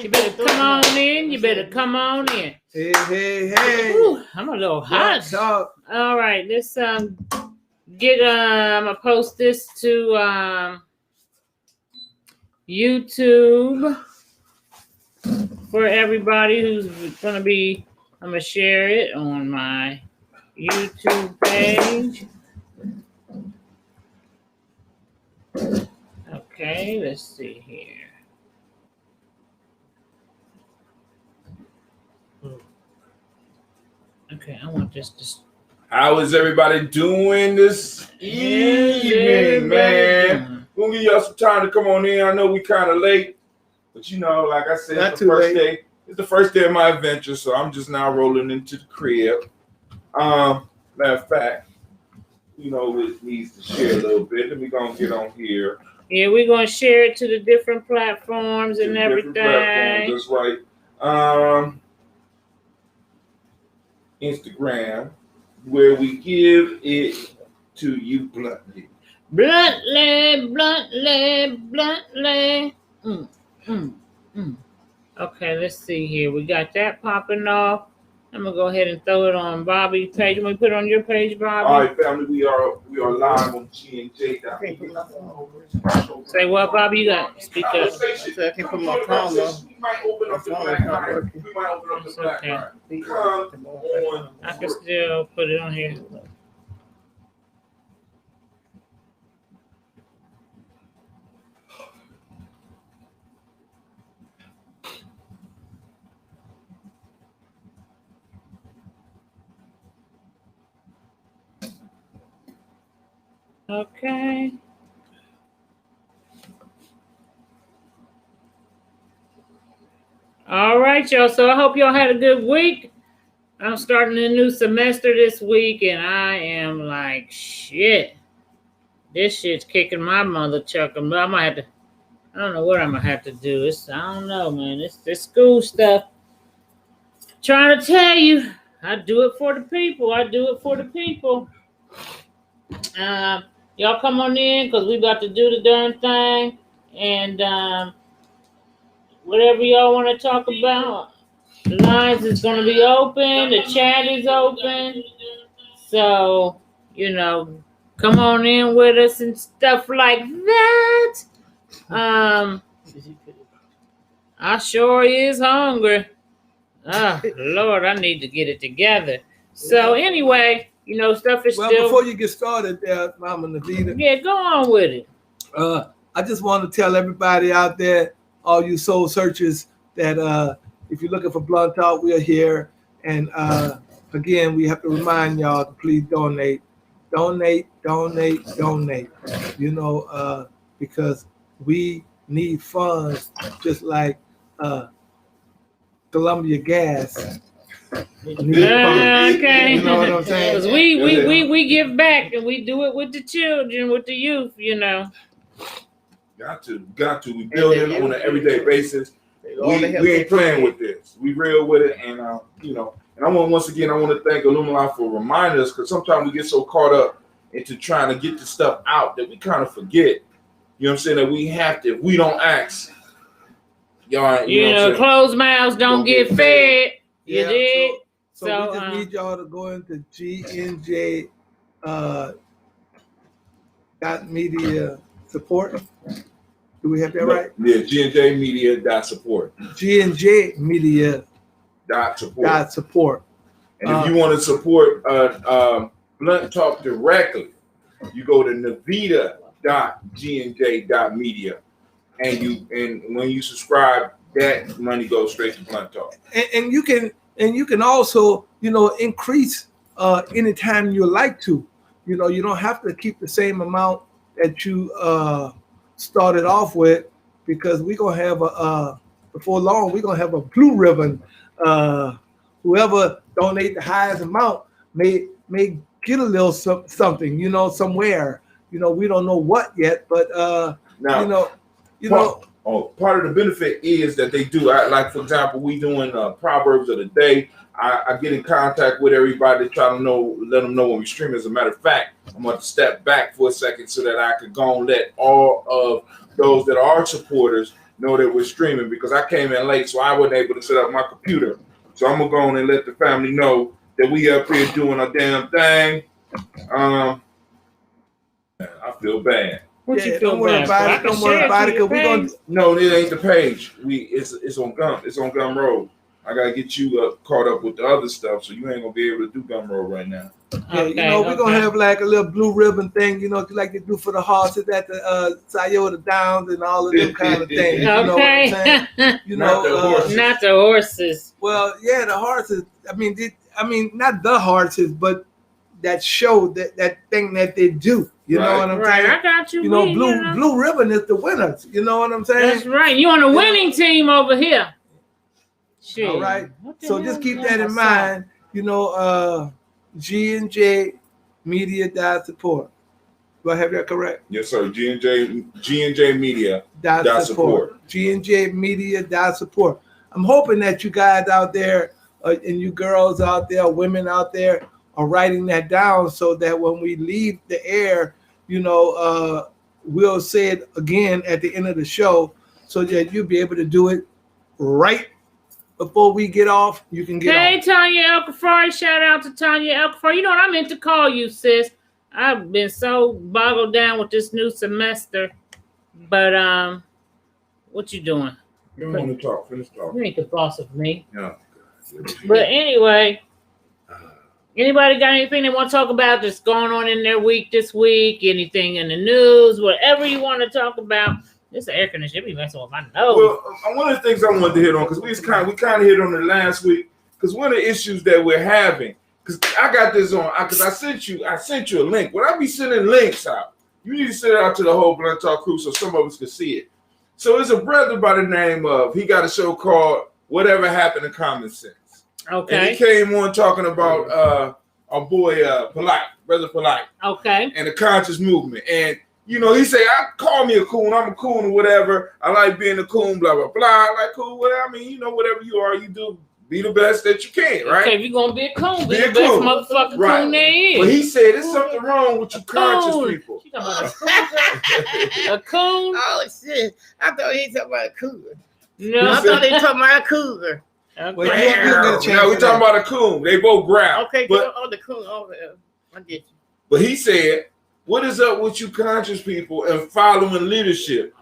You better come on in. You better come on in. Hey. Ooh, I'm a little hot. All right, let's get I'm gonna post this to YouTube for everybody who's gonna be. I'm gonna share it on my YouTube page. Okay, let's see here. Okay, I want this to. How is everybody doing this evening, man? We'll give y'all some time to come on in. I know we kind of late, but you know, like I said, it's the first day. It's the first day of my adventure, so I'm just now rolling into the crib. Matter of fact, you know, it needs to share a little bit. Then we're gonna get on here. Yeah, we're gonna share it to the different platforms and everything. That's right. Instagram, where we give it to you bluntly. Bluntly. Okay, let's see here. We got that popping off. I'm gonna go ahead and throw it on Bobby's page. I'm gonna put it on your page, Bobby. All right, family, we are live on GNJ.Media. Say what, Bobby? You got speak up. I can't put my phone on. We might open up the black. Okay. I can still put it on here. Okay. All right, y'all. So I hope y'all had a good week. I'm starting a new semester this week, and I am like, shit. This shit's kicking my mother chucking. But I might have to. I don't know what I'm gonna have to do. I don't know, man. It's this school stuff. Trying to tell you, I do it for the people. Y'all come on in because we about to do the darn thing. And whatever y'all want to talk about, the lines is going to be open. The chat is open. So, you know, come on in with us and stuff like that. I sure is hungry. Oh, Lord, I need to get it together. So anyway, you know, stuff is still... before you get started there, Mama Navita. Yeah, go on with it. I just want to tell everybody out there, all you soul searchers, that if you're looking for Blunt Talk, we are here. And again, we have to remind y'all to please donate. Donate. You know, because we need funds just like Columbia Gas. Okay. You know what I'm saying? Because we give back and we do it with the children, with the youth, you know. Got to. We build it on an everyday basis. We ain't playing with this. We real with it, and you know. And I want to thank Illumina for reminding us, because sometimes we get so caught up into trying to get the stuff out that we kind of forget. You know what I'm saying? That we have to. If we don't ask, y'all. You know, closed mouths don't get fed. You did. So we just need y'all to go into GNJ.Media support. Do we have that right? Yeah, GNJ.Media.support. GNJ.Media.support. And if you want to support Blunt Talk directly, you go to Navita.GNJ.Media, and when you subscribe, that money goes straight to Blunt Talk. And you can also, you know, increase anytime you like to. You know, you don't have to keep the same amount that you started off with, because we're gonna have before long we're gonna have a blue ribbon. Whoever donate the highest amount may get a little something, you know, somewhere. You know, we don't know what yet, but now, you know. Part of the benefit is that they do. Like, for example, we doing Proverbs of the Day. I get in contact with everybody to try to let them know when we stream. As a matter of fact, I'm going to step back for a second so that I could go and let all of those that are supporters know that we're streaming, because I came in late, so I wasn't able to set up my computer. So I'm going to go on and let the family know that we up here doing our damn thing. I feel bad. What you feel don't worry about it. Don't worry about it, because we're gonna. No, it ain't the page. It's on Gum. It's on Gumroad. I gotta get you caught up with the other stuff, so you ain't gonna be able to do Gumroad right now. Yeah, we're gonna have like a little blue ribbon thing, like they do for the horses at the Toyota Downs and all of them kind of things. You know what I'm saying? Not the horses. Well, yeah, the horses. I mean, not the horses, but that show, that thing that they do. You know what I'm saying? I got you. Blue ribbon is the winners. You know what I'm saying? That's right. You on the winning team over here. Shit. All right. So just keep that in mind. GNJ.Media support. Do I have that correct? Yes, sir. GNJ.Media support. GNJ.Media support. I'm hoping that you guys out there and you girls out there, women out there, are writing that down so that when we leave the air, we'll say it again at the end of the show, so that you'll be able to do it right before we get off. You can get off. Hey, Tanya El-Kafari. Shout out to Tanya El-Kafari. You know what? I meant to call you, sis. I've been so boggled down with this new semester. But what you doing? You don't want to talk. Finish talking. You ain't the boss of me. Yeah. But anyway, anybody got anything they want to talk about that's going on in their week this week? Anything in the news? Whatever you want to talk about. This air conditioner be messing with my nose. Well, one of the things I wanted to hit on, because we kind of hit on it last week, because one of the issues that we're having, because I got this on, because I sent you a link. When I be sending links out, you need to send it out to the whole Blunt Talk crew so some of us can see it. So it's a brother by the name of, he got a show called Whatever Happened to Common Sense. Okay. And he came on talking about our boy Brother Polite. Okay. And the conscious movement. And he say, call me a coon. I'm a coon or whatever. I like being a coon, blah, blah, blah. I like cool, whatever. I mean, whatever you are, you do. Be the best that you can, right? Okay, if you're going to be a coon, be the best motherfucking coon there is. But he said, there's something wrong with you conscious people. You talking about a coon? Oh, shit. I thought he talking about a cougar. No, I thought he talking about a cougar. Okay. No, we talking about a coon. They both growl. Okay, but the coon. Oh, I get you. But he said, what is up with you conscious people and following leadership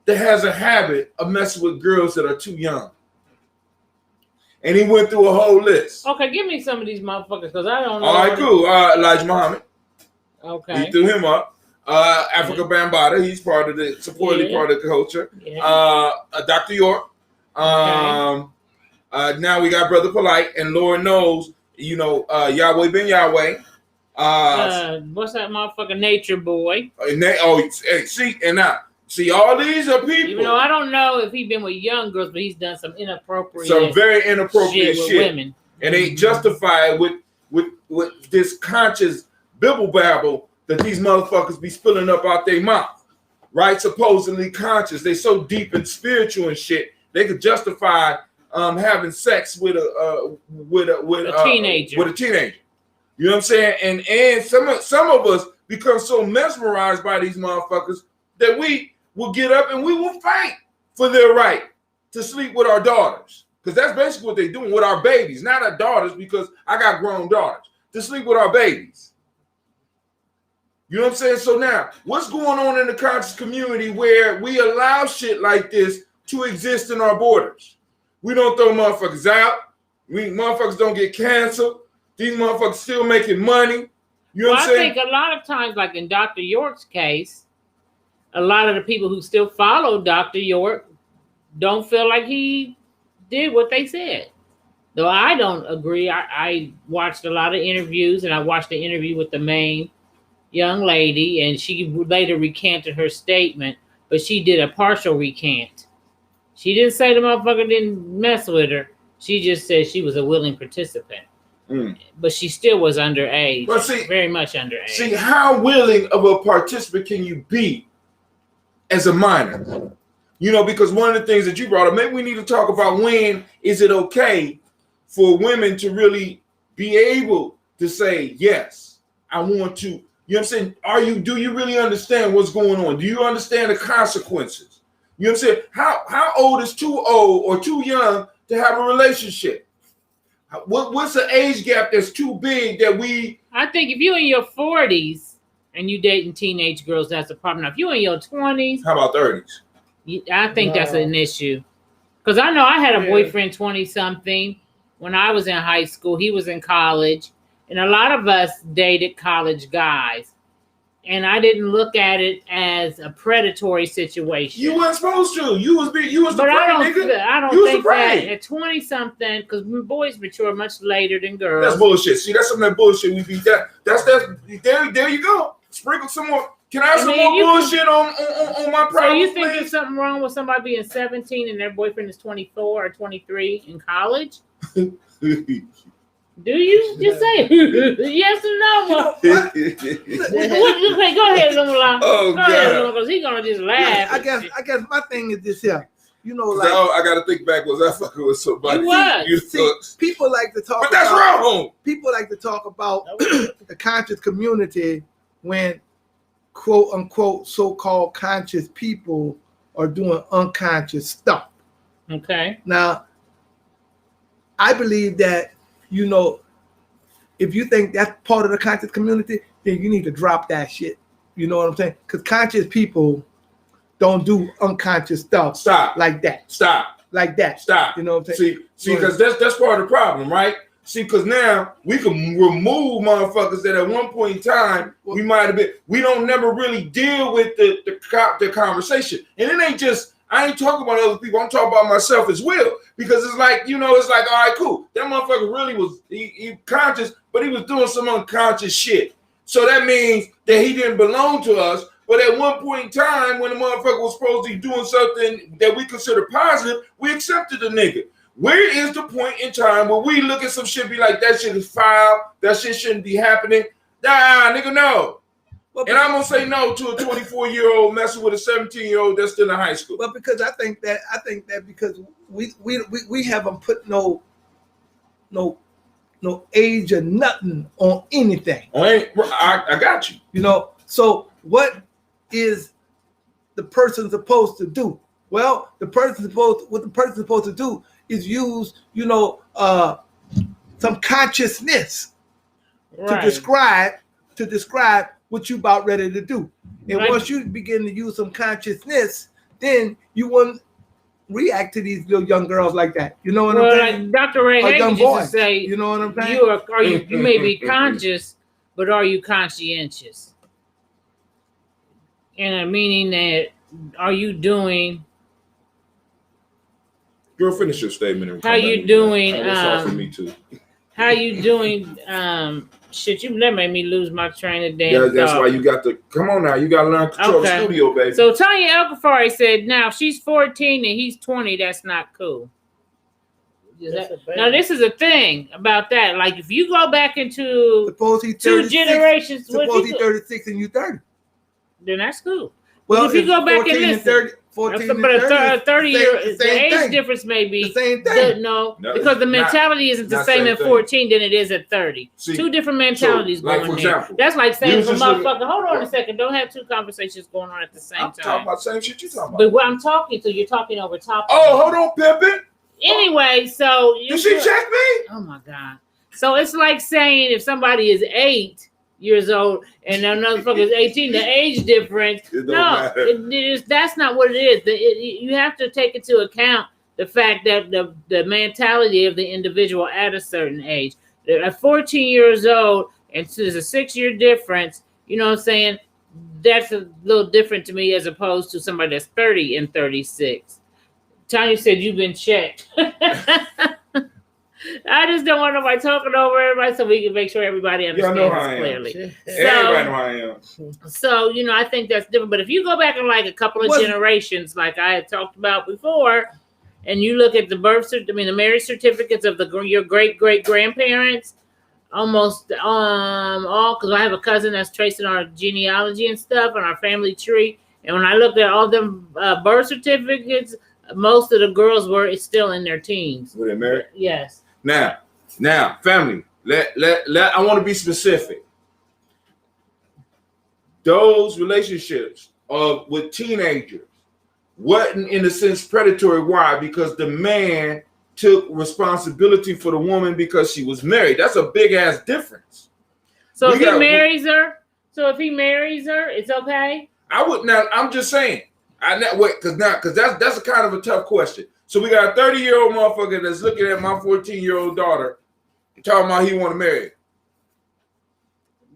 that has a habit of messing with girls that are too young? And he went through a whole list. Okay, give me some of these motherfuckers, because I don't know. All right, cool. Elijah Muhammad. Okay. He threw him up. Africa Bambaataa, he's part of the, supposedly part of the culture. Yeah. Dr. York. Now we got Brother Polite, and Lord knows, Yahweh Ben Yahweh. What's that motherfucking Nature Boy? See, all these are people. Even though I don't know if he's been with young girls, but he's done some very inappropriate shit with women. And they justify with this conscious bibble babble that these motherfuckers be spilling up out their mouth, right? Supposedly conscious. They so deep and spiritual and shit. They could justify having sex with a teenager. With a teenager. You know what I'm saying? And some of us become so mesmerized by these motherfuckers that we will get up and we will fight for their right to sleep with our daughters. Because that's basically what they're doing with our babies. Not our daughters, because I got grown daughters. To sleep with our babies. You know what I'm saying? So now, what's going on in the conscious community where we allow shit like this to exist in our borders? We don't throw motherfuckers out. Motherfuckers don't get canceled. These motherfuckers still making money. You know what I'm saying? I think a lot of times, like in Dr. York's case, a lot of the people who still follow Dr. York don't feel like he did what they said. Though I don't agree. I watched a lot of interviews, and I watched the interview with the main young lady, and she later recanted her statement, but she did a partial recant. She didn't say the motherfucker didn't mess with her. She just said she was a willing participant. But she still was underage. But see, very much underage. See, how willing of a participant can you be as a minor? Because one of the things that you brought up, maybe we need to talk about when is it okay for women to really be able to say, yes, I want to. You know what I'm saying? Do you really understand what's going on? Do you understand the consequences? You know what I'm saying? How old is too old or too young to have a relationship? What's the age gap that's too big that we... I think if you're in your 40s and you dating teenage girls, that's a problem. Now, if you're in your 20s... How about 30s? I think that's an issue. Because I know I had a boyfriend 20-something when I was in high school. He was in college. And a lot of us dated college guys. And I didn't look at it as a predatory situation. You weren't supposed to. You was the but prey, I don't nigga. think that at 20-something, because boys mature much later than girls. That's bullshit. See, that's some of that bullshit we beat that. There you go. Sprinkle some more. Can I have some more bullshit on my problem? So you think there's something wrong with somebody being 17 and their boyfriend is 24 or 23 in college? Do you just say yes or no? Okay, go ahead, Lumala. Oh, go ahead, because he's gonna just laugh. I guess my thing is this here. You know, like I gotta think back. Was I fucking with somebody? See, people like to talk. But that's wrong. People like to talk about the conscious community when quote unquote so-called conscious people are doing unconscious stuff. Okay. Now, I believe that, you know, if you think that's part of the conscious community, then you need to drop that shit. You know what I'm saying? Because conscious people don't do unconscious stuff. Stop. Like that. Stop. Like that. Stop. You know what I'm saying? See, because that's part of the problem, right? See, because now we can remove motherfuckers that at one point in time we might have been. We don't never really deal with the conversation, and it ain't just. I ain't talking about other people. I'm talking about myself as well. Because it's like, you know, it's like, all right, cool. That motherfucker really was he conscious, but he was doing some unconscious shit. So that means that he didn't belong to us. But at one point in time, when the motherfucker was supposed to be doing something that we consider positive, we accepted the nigga. Where is the point in time where we look at some shit be like, that shit is foul, that shit shouldn't be happening? Nah, nigga, no. And I'm gonna say no to a 24-year-old messing with a 17-year-old that's still in high school. Well, because I think that because we haven't put no age or nothing on anything. I got you. You know, so what is the person supposed to do? Well, what the person's supposed to do is use, you know, some consciousness to describe what you about ready to do. And once you begin to use some consciousness, then you won't react to these little young girls like that. You know what I'm saying? Dr. Ray Hagen used to say, you know what I'm saying? You may be conscious, but are you conscientious? And meaning that are you doing? Girl, finish your statement. How you doing? That's for me too. How you doing? Shit, that made me lose my train of damn. Yeah, that's why you got to come on now. You got to learn to control the studio, baby. So Tanya El-Kafari said, "Now if she's 14 and he's 20, that's not cool." Now this is a thing about that. Like if you go back into two generations, suppose he's 36 and you 30, then that's cool. Well, if you go back and listen. 14 but a 30 year the age thing. Difference may be the same thing. No, because the mentality isn't the same at 14 than it is at 30. See, two different mentalities going on there. That's like saying to a motherfucker, hold on a second, don't have two conversations going on at the same time. I'm talking about the same shit you talking about. But what I'm talking to, you're talking over top. Oh, hold on, Pimpin'. Anyway, so did she check me? Oh my God. So it's like saying if somebody is 8 years old and another fucker is 18, the age difference. That's not what it is. You have to take into account the fact that the mentality of the individual at a certain age. At 14 years old, and so there's a 6-year difference, you know what I'm saying? That's a little different to me as opposed to somebody that's 30 and 36. Tanya said you've been checked. I just don't want nobody talking over everybody, so we can make sure everybody understands clearly. Everybody know I am. So, you know, I think that's different. But if you go back in like a couple of generations, like I had talked about before, and you look at the the marriage certificates of your great grandparents, almost all, because I have a cousin that's tracing our genealogy and stuff on our family tree. And when I looked at all them birth certificates, most of the girls were still in their teens. Were they married? Yes. Now, family. I want to be specific. Those relationships with teenagers wasn't in a sense predatory. Why? Because the man took responsibility for the woman because she was married. That's a big ass difference. So if he marries her, it's okay. I would not. I'm just saying. Because that's a kind of a tough question. So we got a 30-year-old motherfucker that's looking at my 14-year-old daughter, talking about he want to marry.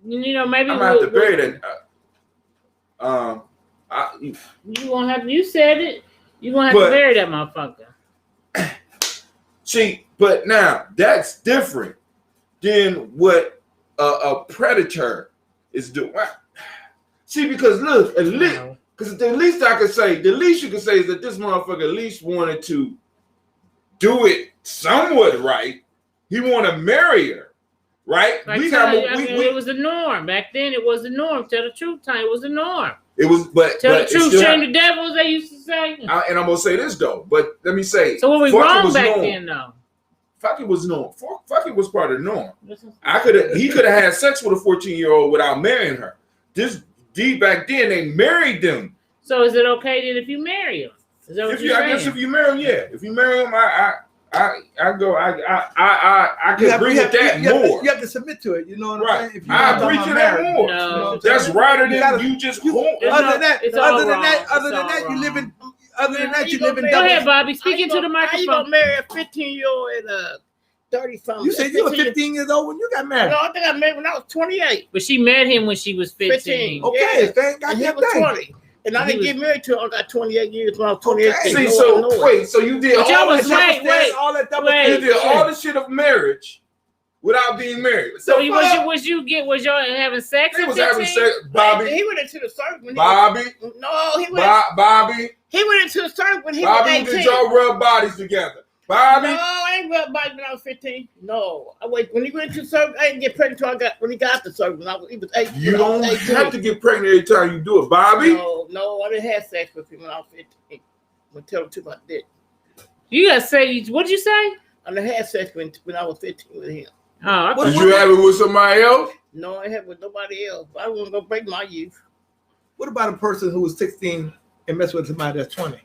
You know, maybe I'm gonna have to bury that. You won't have. You said it. You gonna have to bury that motherfucker. See, but now that's different than what a predator is doing. See, because look, the least I could say, the least you could say is that this motherfucker at least wanted to do it somewhat right. He want to marry her, right? Like it was the norm back then. It was the norm. Tell the truth, Tony. It was the norm. It was, but tell the truth, shame the devil, as they used to say. And I'm gonna say this though, but let me say. So what was wrong back then, though? Fucking was norm. Fucking was part of the norm. He could have had sex with a 14-year-old without marrying her. Back then they married them. So is it okay then if you marry him? Is that what you're saying? I guess if you marry him, yeah. If you marry him, I can agree with that more. You have to submit to it. You know what I'm saying? I agree to that more. No, that's righter than you just. Other than that, you live in. Other than that, you live in. Go ahead, Bobby. Speak into the microphone. How you gonna marry a 15-year-old and a 30-something? You said you were 15 years old when you got married. No, I think I married when I was 28. But she met him when she was 15. Okay, thank God. And he was 20. And I didn't get married till I got 28 years when I was 28. Okay. See, so you did all the shit of marriage without being married. So was y'all having sex? He was having sex, Bobby. He went into the circle. Bobby. No, he went. Bobby. He went into the circle when he was 18. Bobby, did y'all rub bodies together? Bobby. No, I ain't rubbed bodies when I was 15. No, when he went into the circle, I didn't get pregnant until when he got the circle. He was 18. You don't have to get pregnant every time you do it, Bobby. No, I didn't have sex with him when I was 15. I'm gonna tell him to my dick. You gotta say, what'd you say? I didn't have sex when I was 15 with him. Oh, did you have it with somebody else? No, I had it with nobody else. I wasn't gonna break my youth. What about a person who was 16 and messed with somebody that's 20?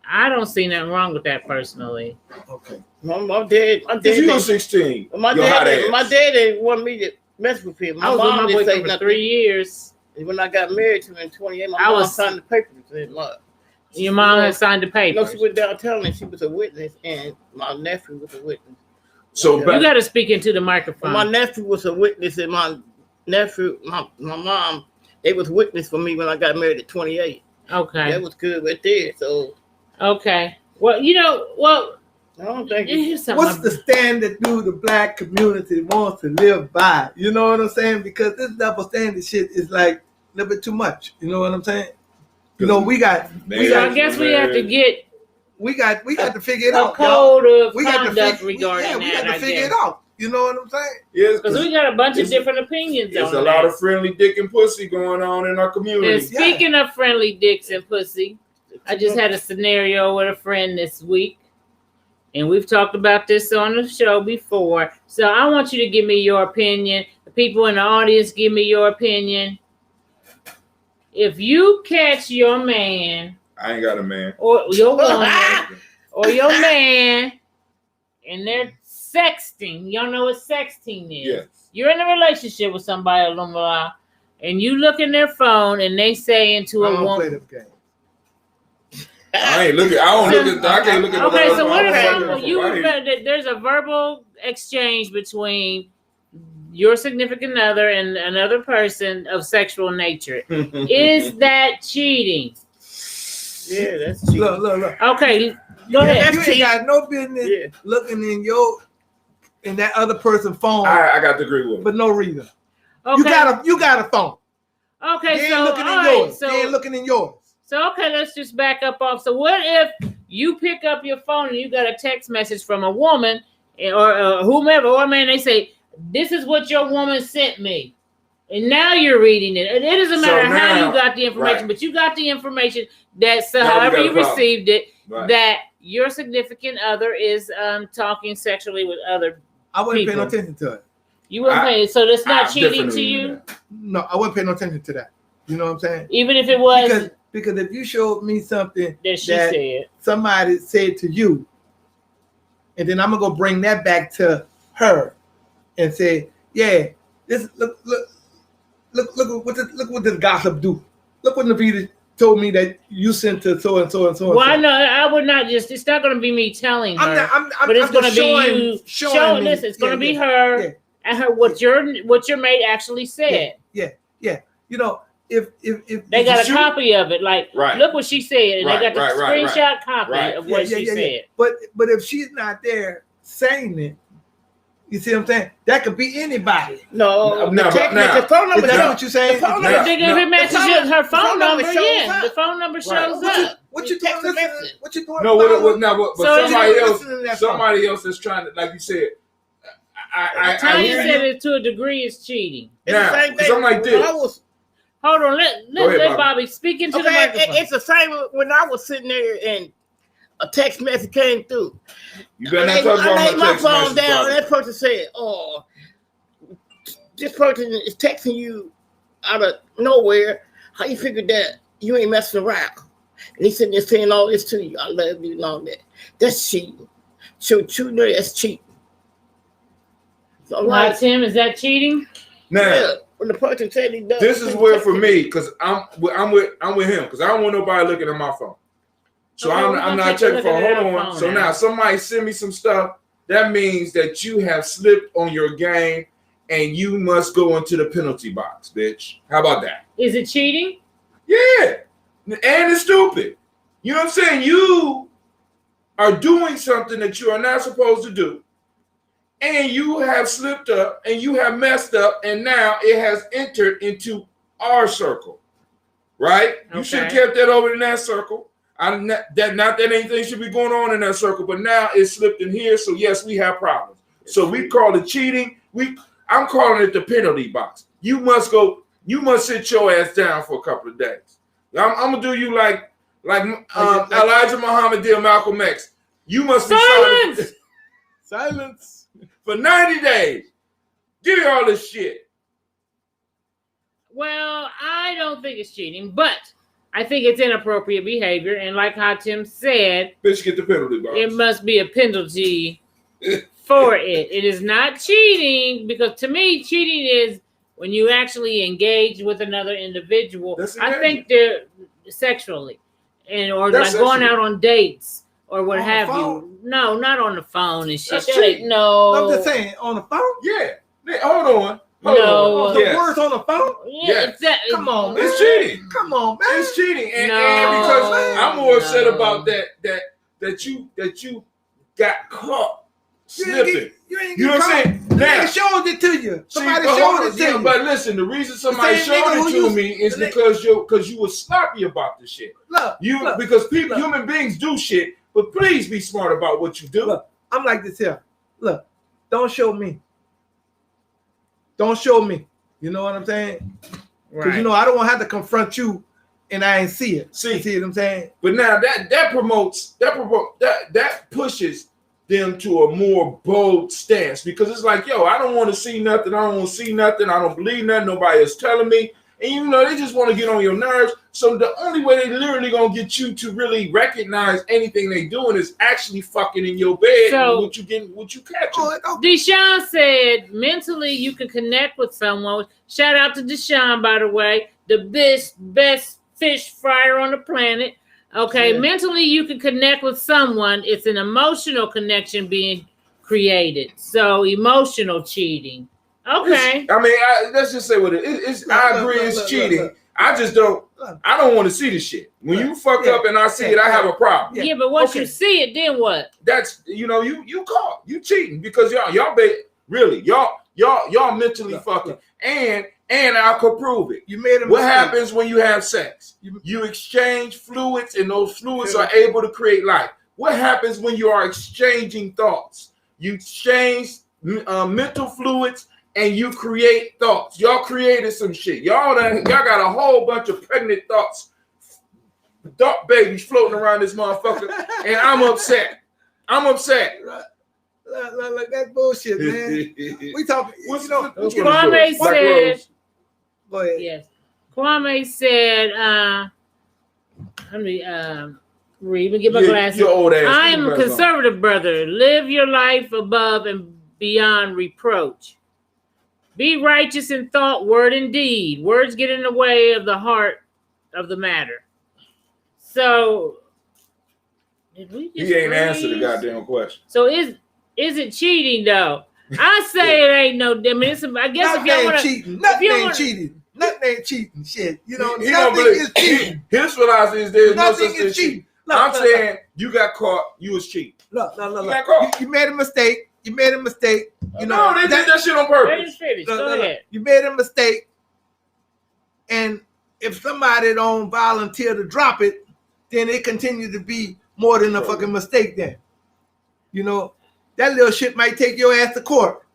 I don't see nothing wrong with that personally. Okay. My dad. You were 16. My dad didn't want me to mess with him. I was with my boyfriend for 3 years. And when I got married to him in 28, my mom signed the papers. Your mom had signed the papers? No, she went downtown and she was a witness, and my nephew was a witness. So you got to speak into the microphone. My nephew was a witness, and my mom, they was witness for me when I got married at 28. Okay. That was good right there. So. Okay. Well, I don't think what's the standard the black community wants to live by? You know what I'm saying? Because this double standard shit is like a little bit too much. You know what I'm saying? I guess we have to get. We got to figure it out. A code of conduct regarding that. We got to figure it out. You know what I'm saying? Yes, because we got a bunch of different opinions. There's a lot of friendly dick and pussy going on in our community. And speaking of friendly dicks and pussy, I just had a scenario with a friend this week, and we've talked about this on the show before. So I want you to give me your opinion. The people in the audience, give me your opinion. If you catch your man, I ain't got a man, or your woman, or your man, and they're sexting. Y'all know what sexting is. Yes. You're in a relationship with somebody, and you look in their phone, and they say into a woman. Play this game. I can't look at. Okay, so what if there's a verbal exchange between your significant other and another person of sexual nature? Is that cheating? Yeah, that's cheating. Look. Okay, go ahead. You ain't got no business looking in that other person's phone. I got to agree with him. For no reason. Okay. You got a phone. Okay, you ain't looking in yours. You ain't looking in yours. So, okay, let's just back up off. So what if you pick up your phone and you got a text message from a woman or whomever, or man, they say, this is what your woman sent me. And now you're reading it. It doesn't matter how you got the information, but you got the information that however you received it, that your significant other is talking sexually with other I wasn't people. paying no attention to it. You wouldn't pay, so that's not cheating to you? No, I wasn't paying no attention to that. You know what I'm saying? Even if it was because if you showed me something that said somebody said to you, and then I'm gonna go bring that back to her and say, yeah, this look what this gossip do. Look what Navita told me that you sent to so and so and so. Well, no, I would not just. It's not going to be me telling her, but it's going to be you showing this. It's going to be her and her what your mate actually said. Yeah. You know, if they got a copy of it, like look what she said, and they got the screenshot copy of what she said. But if she's not there saying it. You see what I'm saying? That could be anybody. No, the phone number. Is that what you're saying? If it matches her phone number, yeah, the phone number shows up. What you doing? What you doing? No, but somebody else is trying to, like you said. Tanya said it to a degree is cheating. Now, because I'm like this. Hold on, let Bobby speak into the microphone. It's the same when I was sitting there and a text message came through. You better not talk about I laid my phone down, and that person said, "Oh, this person is texting you out of nowhere. How you figured that you ain't messing around?" And he's sitting there saying all this to you. I love you and all that. That's cheating. So you know that's cheating. So Tim, is that cheating? Now, when the person said he does, this is where for me, because I'm with him, because I don't want nobody looking at my phone. So I'm not checking phone. Hold on. So now somebody send me some stuff. That means that you have slipped on your game and you must go into the penalty box, bitch. How about that? Is it cheating? Yeah. And it's stupid. You know what I'm saying? You are doing something that you are not supposed to do. And you have slipped up and you have messed up. And now it has entered into our circle. Right? Okay. You should have kept that over in that circle. Not that anything should be going on in that circle, but now it's slipped in here. So yes, we have problems. So we call it cheating. I'm calling it the penalty box. You must sit your ass down for a couple of days. I'm gonna do you like Elijah Muhammad did Malcolm X. You must be silence for 90 days. Give me all this shit. Well, I don't think it's cheating, but I think it's inappropriate behavior, and like how Tim said, bitch, get the penalty box. It must be a penalty for it. It is not cheating, because to me, cheating is when you actually engage with another individual. I think they're sexually, or like going out on dates or what have you. No, not on the phone and shit. No, I'm just saying on the phone. Yeah, hold on. The words on the phone? Yeah, exactly. Come on, man. It's cheating. Come on, man. It's cheating. And because I'm more upset about that you got caught slipping. You know what I'm saying? They showed it to you. Somebody showed it to you. But listen, the reason somebody showed it to me is because you were sloppy about the shit. Because human beings do shit, but please be smart about what you do. Look, I'm like this here. Look, don't show me. Don't show me. You know what I'm saying? Because I don't want to have to confront you and I ain't see it. See what I'm saying? But now that pushes them to a more bold stance, because it's like, yo, I don't want to see nothing. I don't want to see nothing. I don't believe nothing. Nobody is telling me. And they just want to get on your nerves. So the only way they literally gonna get you to really recognize anything they doing is actually fucking in your bed. So what you catch. Deshaun said mentally you can connect with someone. Shout out to Deshaun, by the way, the best fish fryer on the planet. Okay, mentally you can connect with someone. It's an emotional connection being created. So emotional cheating. Okay. Let's just say what it is. I agree, it's cheating. Look. I just don't. I don't want to see the shit. When you fuck up and I see it, I have a problem. Yeah, but once you see it, then what? That's you caught. You cheating because y'all mentally fucking. And I could prove it. You made a mistake. What happens when you have sex? You exchange fluids, and those fluids are able to create life. What happens when you are exchanging thoughts? You exchange mental fluids, and you create thoughts. Y'all created some shit. Y'all got a whole bunch of pregnant thoughts dark babies floating around this motherfucker, and I'm upset. Right. Look, that's bullshit, man. We talking. Kwame said. Go ahead. Yes, Kwame said. Let me read. Let me get my glasses. Your old ass. I am a conservative brother. Live your life above and beyond reproach. Be righteous in thought, word, and deed. Words get in the way of the heart of the matter. So, did we just he ain't answered the goddamn question. So is it cheating though? I say it ain't no. I mean, I guess if y'all want to, nothing ain't cheating. Nothing ain't cheating. Shit, you know, he nothing is cheating. His philosophy is there's Nothing no such thing is cheating. cheating. I'm saying you got caught. You was cheating. Look. got caught. You made a mistake. You made a mistake. You know, no, they did that shit on Let purpose. us finish. Go ahead. You made a mistake, and if somebody don't volunteer to drop it, then it continues to be more than a fucking mistake. Then, you know, that little shit might take your ass to court,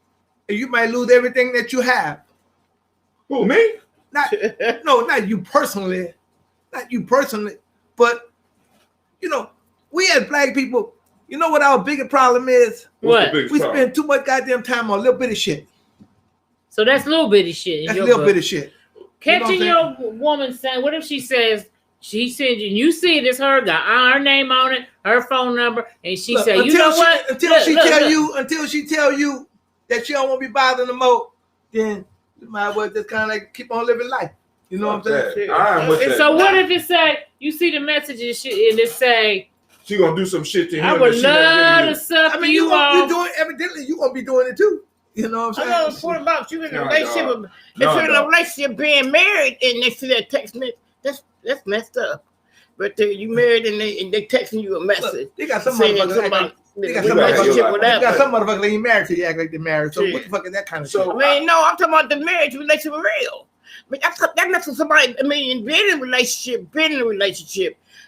and you might lose everything that you have. Who, me? Not you personally, but you know, we as black people, you know what our biggest problem is? What? We spend too much goddamn time on little bitty shit. So that's little bitty shit. That's little bitty shit. Catching your woman saying, what if she says, she sends you see it, it's her, got her name on it, her phone number, and she said, you know what? Until she tell you that she don't want to be bothered no more, then you might as well just kind of like keep on living life. You know what I'm saying? And so what if it say, you see the message and it say, she gonna do some shit to him. I would love to suck you off. Evidently you gonna be doing it too. You know what I'm saying? I know the point about you in a relationship. If you're in a relationship being married and they see that text message, that's messed up. But you married and they texting you a message. Look, they got some motherfuckers. They got some motherfuckers that ain't married till you act like they're married. So what the fuck is that kind of shit? I mean, no, I'm talking about the marriage relationship for real. But that makes somebody. I mean, being in a relationship,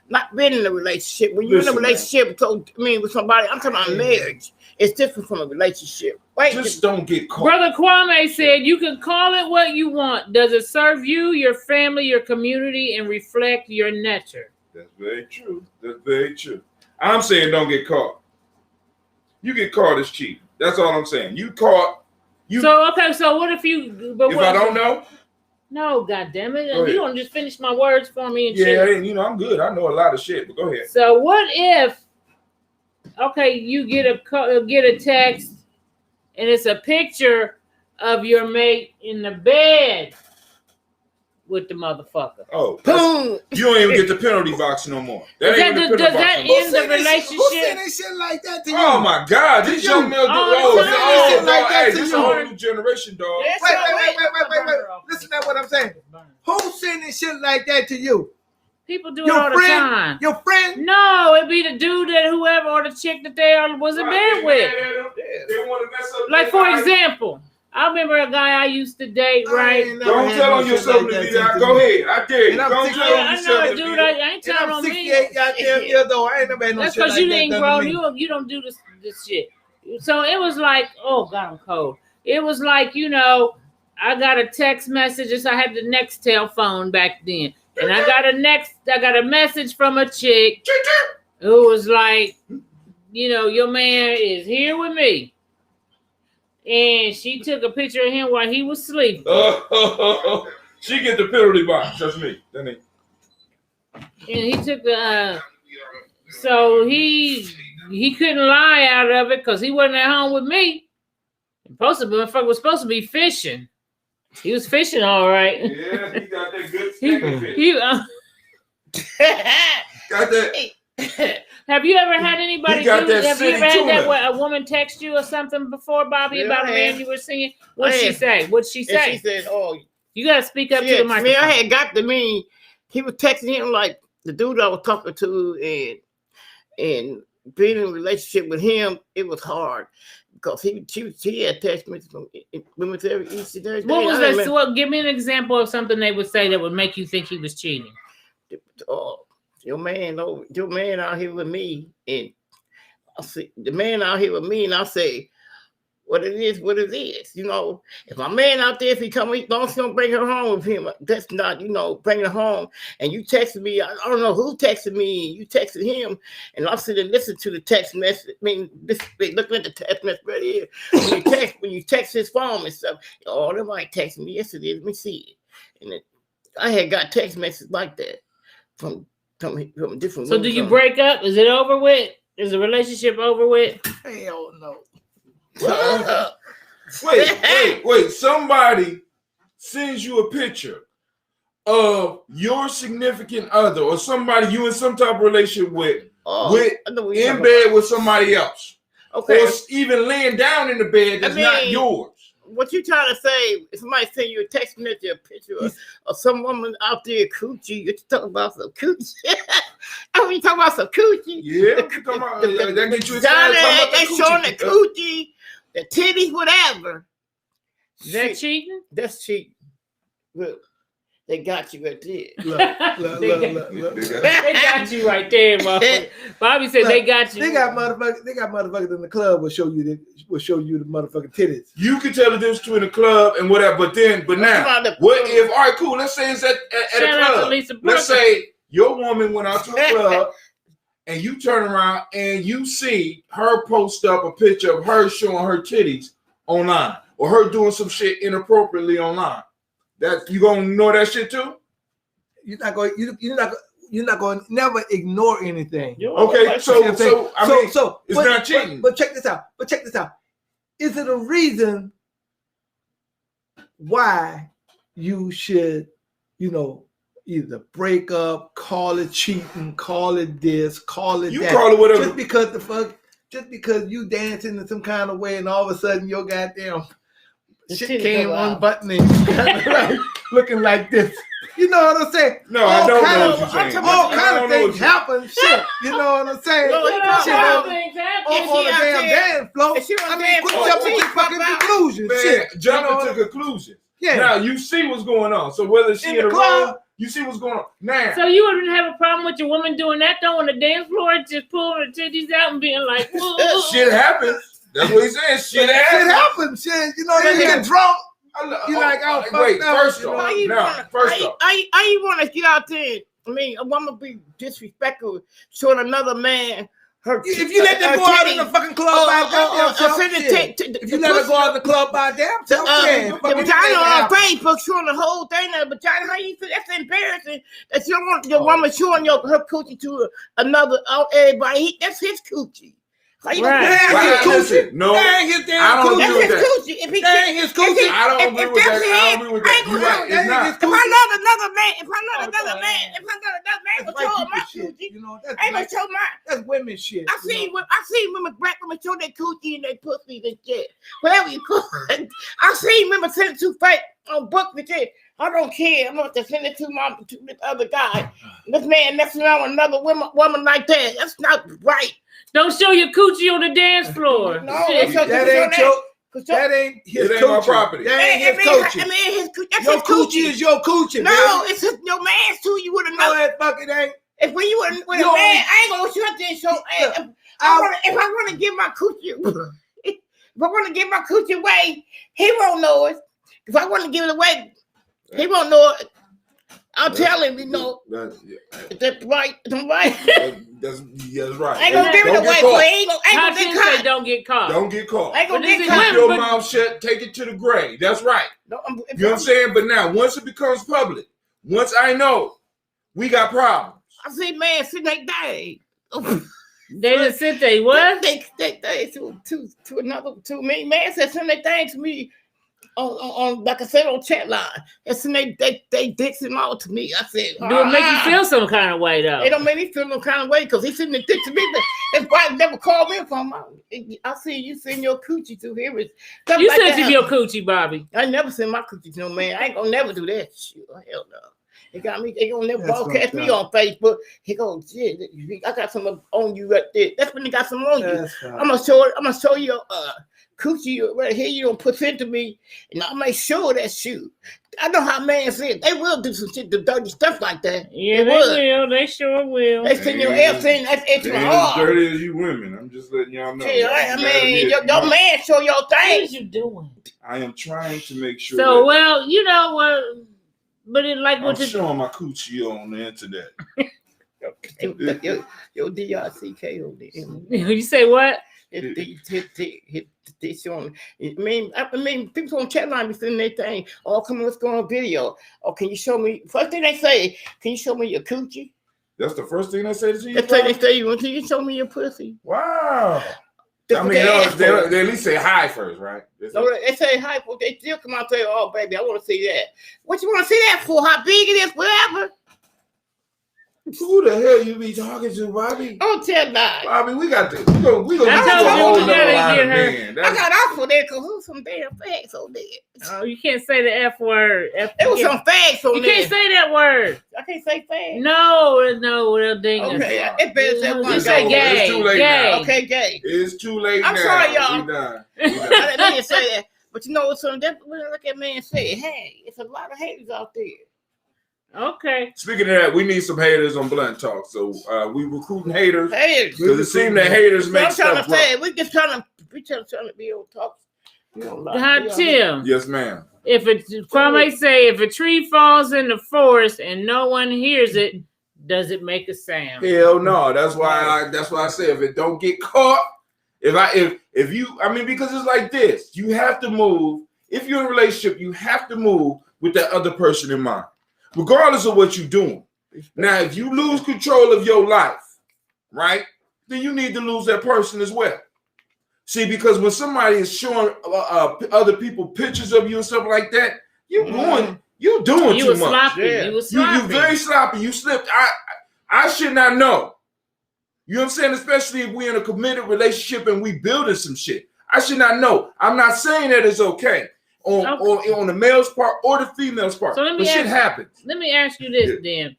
not being in a relationship. When you're in a relationship, with somebody, I'm talking about marriage. It's different from a relationship. Just don't get caught. Brother Kwame said, you can call it what you want. Does it serve you, your family, your community, and reflect your nature? That's very true. I'm saying don't get caught. You get caught as cheating. That's all I'm saying. You caught. So what if you? But if I don't know? No, goddammit. You don't just finish my words for me and shit. Yeah, you know, I'm good. I know a lot of shit, but go ahead. So what if, you get a text and it's a picture of your mate in the bed with the motherfucker. Oh, you don't even get the penalty box no more. Does that end the relationship? Who said that shit like that to you? Oh my God, this young man, this is a whole new generation, dog. Wait. Listen to what I'm saying. Who's saying shit like that to you? People do it all the time. Your friend? No, it'd be the dude that whoever or the chick that they was in bed with. They want to mess up. Like for example, I remember a guy I used to date, right? Don't tell on yourself to do that. Go ahead. I dare you. Don't tell on yourself to do that. I ain't telling on me. 68 goddamn years old. I ain't never had no shit like that. That's because you ain't grown. You don't do this shit. So it was like, oh God, I'm cold. It was like, I got a text message. I had the Nextel phone back then. And I got a message from a chick who was like, your man is here with me. And she took a picture of him while he was sleeping. She get the penalty box. That's me. And he took so he couldn't lie out of it because he wasn't at home with me. Was supposed to be fishing. He was fishing all right. Yeah, he got that good fish. Got that. Have you ever had anybody have you ever had that where a woman text you or something before, Bobby, about a man you were seeing? What'd she say? She said, oh, you gotta speak up to the microphone. I had got to me. He was texting him like the dude I was talking to and being in a relationship with him, it was hard. Because he had text me from women every each and every day. What was that? So, give me an example of something they would say that would make you think he was cheating. Your man out here with me, and I see the man out here with me, and I say, what it is, what it is. You know, if my man out there, if he come, as long as he don't bring her home with him, that's not, you know, bring her home. And you texted me, I don't know who texted me, you texted him, and I'm sitting and listen to the text message. I mean, looking at the text message right here. When you text his phone and stuff, oh, they might text me yesterday. Let me see it. And I had got text messages like that from different. So do you break up? Is it over with? Is the relationship over with? Hell no. Wait. Somebody sends you a picture of your significant other or somebody you in some type of relationship with in bed with somebody else. Okay. Or even laying down in the bed that's not yours. What you trying to say? If somebody send you a text message, a picture of some woman out there coochie, you're talking about some coochie. I mean, you talking about some coochie. Yeah, that get you excited. They showing the coochie, the titties, whatever. Is that cheating? That's cheating. Look, they got you right there. Look. They got you right there, Bobby. Bobby said they got you. They got motherfuckers in the club will show you the motherfucking titties. You can tell the difference between the now, what if? All right, cool. Let's say it's at a club. Let's say your woman went out to a club, and you turn around and you see her post up a picture of her showing her titties online, or her doing some shit inappropriately online. That you gonna ignore that shit too? You're not going to never ignore anything. Okay, so it's not cheating. But check this out. Is it a reason why you should, either break up, call it cheating, call it this, call it you that? Call it whatever. Just because you dancing in some kind of way and all of a sudden your goddamn shit came unbuttoning, looking like this. You know what I'm saying? No, I don't know what you're saying. All kind of things happen. Shit, you know what I'm saying? On the damn dance floor. I mean, quit jumping to fucking conclusions. Man, jumping to conclusions. Yeah. Now you see what's going on. So whether she in the club, you see what's going on. Now. So you wouldn't have a problem with your woman doing that though on the dance floor, just pulling her titties out and being like, whoa. Shit happens. That's what he's saying. Shit happens. Shit, you get drunk. You like, oh, wait, first off, I you want to get out there. I mean, a woman be disrespectful showing another man her. If you let them go out in the fucking club by damn if you let her go out in the club by damn self, the vagina on Facebook showing the whole thing. The vagina, how you feel? That's embarrassing. That you don't want your woman showing her coochie to another everybody. That's his coochie. Right. No, I don't agree with that. That ain't his coochie. I don't agree with that. You're right. It's not. If I love another man, will show my coochie. I ain't gonna show mine. That's women shit. I seen black women show their coochie and their pussy and shit. Whatever you call it. I seen women send it to fight on book and shit. I don't care. I'm going to send it to this other guy. This man messing around with another woman like that. That's not right. Don't show your coochie on the dance floor. No, that ain't his coochie. My property. That ain't his coochie. Your coochie is your coochie. No, it's your man's too. You wouldn't know. No, that fucking ain't. If when you with a man, I ain't gonna show this. So if I want to give my coochie, if I want to give my coochie away, he won't know it. If I want to give it away, he won't know it. I'll tell him, that's right. I'm right. That's right. I ain't gonna give it away. I ain't gonna get caught. Don't get caught. Don't get caught. I ain't gonna get caught. Keep your mouth shut. Take it to the grave. That's right. You know what I'm saying? But now, once it becomes public, once I know, we got problems. I see man sitting like that. They just sit there. What? They to another to me. Man said send that thing to me. On like I said on chat line, and so they dicks them all to me. I said, do it make you feel some kind of way though? It don't make me feel no kind of way because he sending the dick to me. That's why I never called me from. I see you send your coochie to him. You like sent your coochie, Bobby. I never send my coochie to no man. I ain't gonna never do that shit. Hell no. They got me. They gonna never broadcast me on Facebook. He goes, yeah, I got some on you right there. That's when they got some on you. I'm gonna show you. coochie right here you don't present to me, and I make sure that's you. I know how men feel. They will do some shit, the dirty stuff like that. Yeah, they will. They sure will. They send your ass in. That's extra hard. As dirty as you women. I'm just letting y'all know. I mean, your man show your What things. is you doing? I am trying to make sure. So, well, you know what? But it like what I'm showing my coochie on the internet. Yo, D-R-C-K on the internet. You say what? It's showing. I mean, people on chat line be sending their thing. Oh, come on, let's go on video. Oh, can you show me? First thing they say, can you show me your coochie? That's the first thing they say to you. That's what they say. Can you show me your pussy? Wow. I mean, they at least say hi first, right? No, they say hi, but they still come out and say, "Oh, baby, I want to see that." What you want to see that for? How big it is? Whatever. Who the hell you be talking to, Bobby? Don't tell that. Bobby, we got this. We gonna get I to a told whole you we nother gotta line get of her. men. I got off for that because there was some damn facts on there. Oh, you can't say the F word. There was some facts on You there. can't say that word. I can't say facts. No, we'll ding us. Okay, it better say one. You say gay. It's too late gay. now. Okay, gay. It's too late I'm now. sorry, y'all. We done. I didn't say that. But you know what's something? Like that man said, hey, it's a lot of haters out there. Okay. Speaking of that, we need some haters on Blunt Talk. So we recruiting haters. Haters. Because it seems that haters So make I'm trying stuff to say, rough. we just trying to be on top. Tim. Yes, ma'am. If a tree falls in the forest and no one hears it, does it make a sound? Hell no. That's why I say if it don't get caught, if you because it's like this. You have to move. If you're in a relationship, you have to move with that other person in mind, regardless of what you're doing. Now, if you lose control of your life, right, then you need to lose that person as well. See, because when somebody is showing other people pictures of you and stuff like that, you're doing too much. Sloppy. Yeah. You was sloppy. You very sloppy. You slipped. I should not know. You know what I'm saying? Especially if we're in a committed relationship and we building some shit. I should not know. I'm not saying that it's okay on the male's part or the female's part. So but shit happens. Let me ask you this then.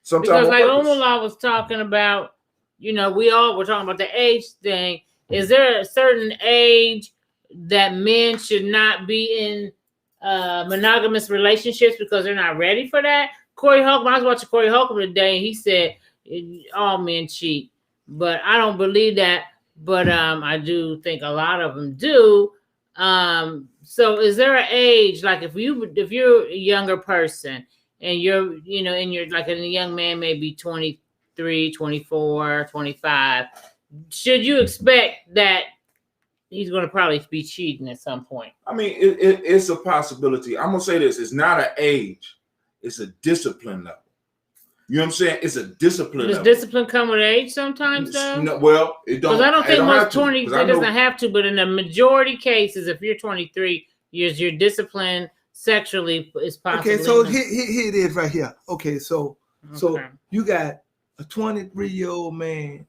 Sometimes because like Omala was talking about, we all were talking about the age thing. Is there a certain age that men should not be in monogamous relationships because they're not ready for that? Corey Holcomb, I was watching Corey Holcomb today, and he said all men cheat, but I don't believe that. But I do think a lot of them do. So is there an age, like if you're a younger person and you're like a young man, maybe 23, 24, 25, should you expect that he's going to probably be cheating at some point? I mean, it's a possibility. I'm going to say this. It's not an age. It's a discipline level. You know what I'm saying? It's a discipline level. Does discipline come with age sometimes, though? No, well, it don't. Because I don't think most 20, it doesn't have to, but in the majority cases, if you're 23 years, your discipline sexually is possibly. Okay, so here it is right here. Okay, so you got a 23-year-old man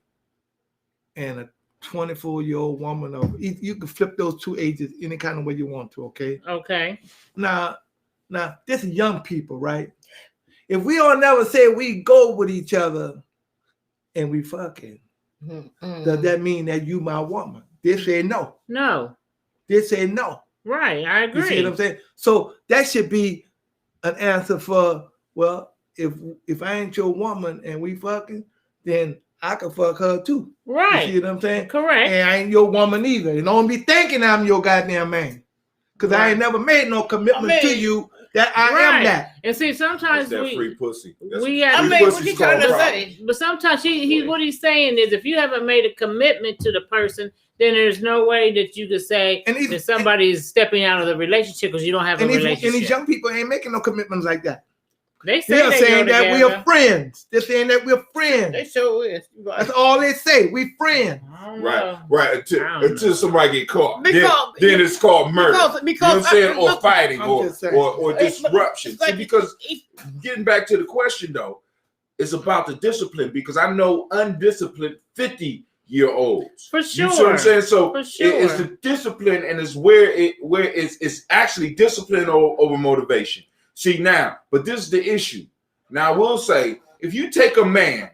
and a 24-year-old woman. You can flip those two ages any kind of way you want to, okay? Okay. Now, this is young people, right? If we all never say we go with each other and we fucking, does that mean that you my woman? They say no. No. They say no. Right, I agree. You see what I'm saying? So that should be an answer for, well, if I ain't your woman and we fucking, then I can fuck her too. Right. You see what I'm saying? Correct. And I ain't your woman either. And don't be thinking I'm your goddamn man. Because I ain't never made no commitment to you that I am that. And see, sometimes that's that free pussy. What you trying to say? But sometimes what he's saying is if you haven't made a commitment to the person, then there's no way that you could say that somebody is stepping out of the relationship because you don't have a relationship. And these young people ain't making no commitments like that. They're saying that we are friends. They're saying that we're friends. They sure is. That's all they say. We friends. Right. Until somebody get caught. Then it's called murder. Because you know what I'm saying? Or fighting or disruption. See, because getting back to the question though, it's about the discipline because I know undisciplined 50-year-olds. For sure. You see what I'm saying? So sure. It's the discipline and it's where it's actually discipline over motivation. See now, but this is the issue. Now I will say, if you take a man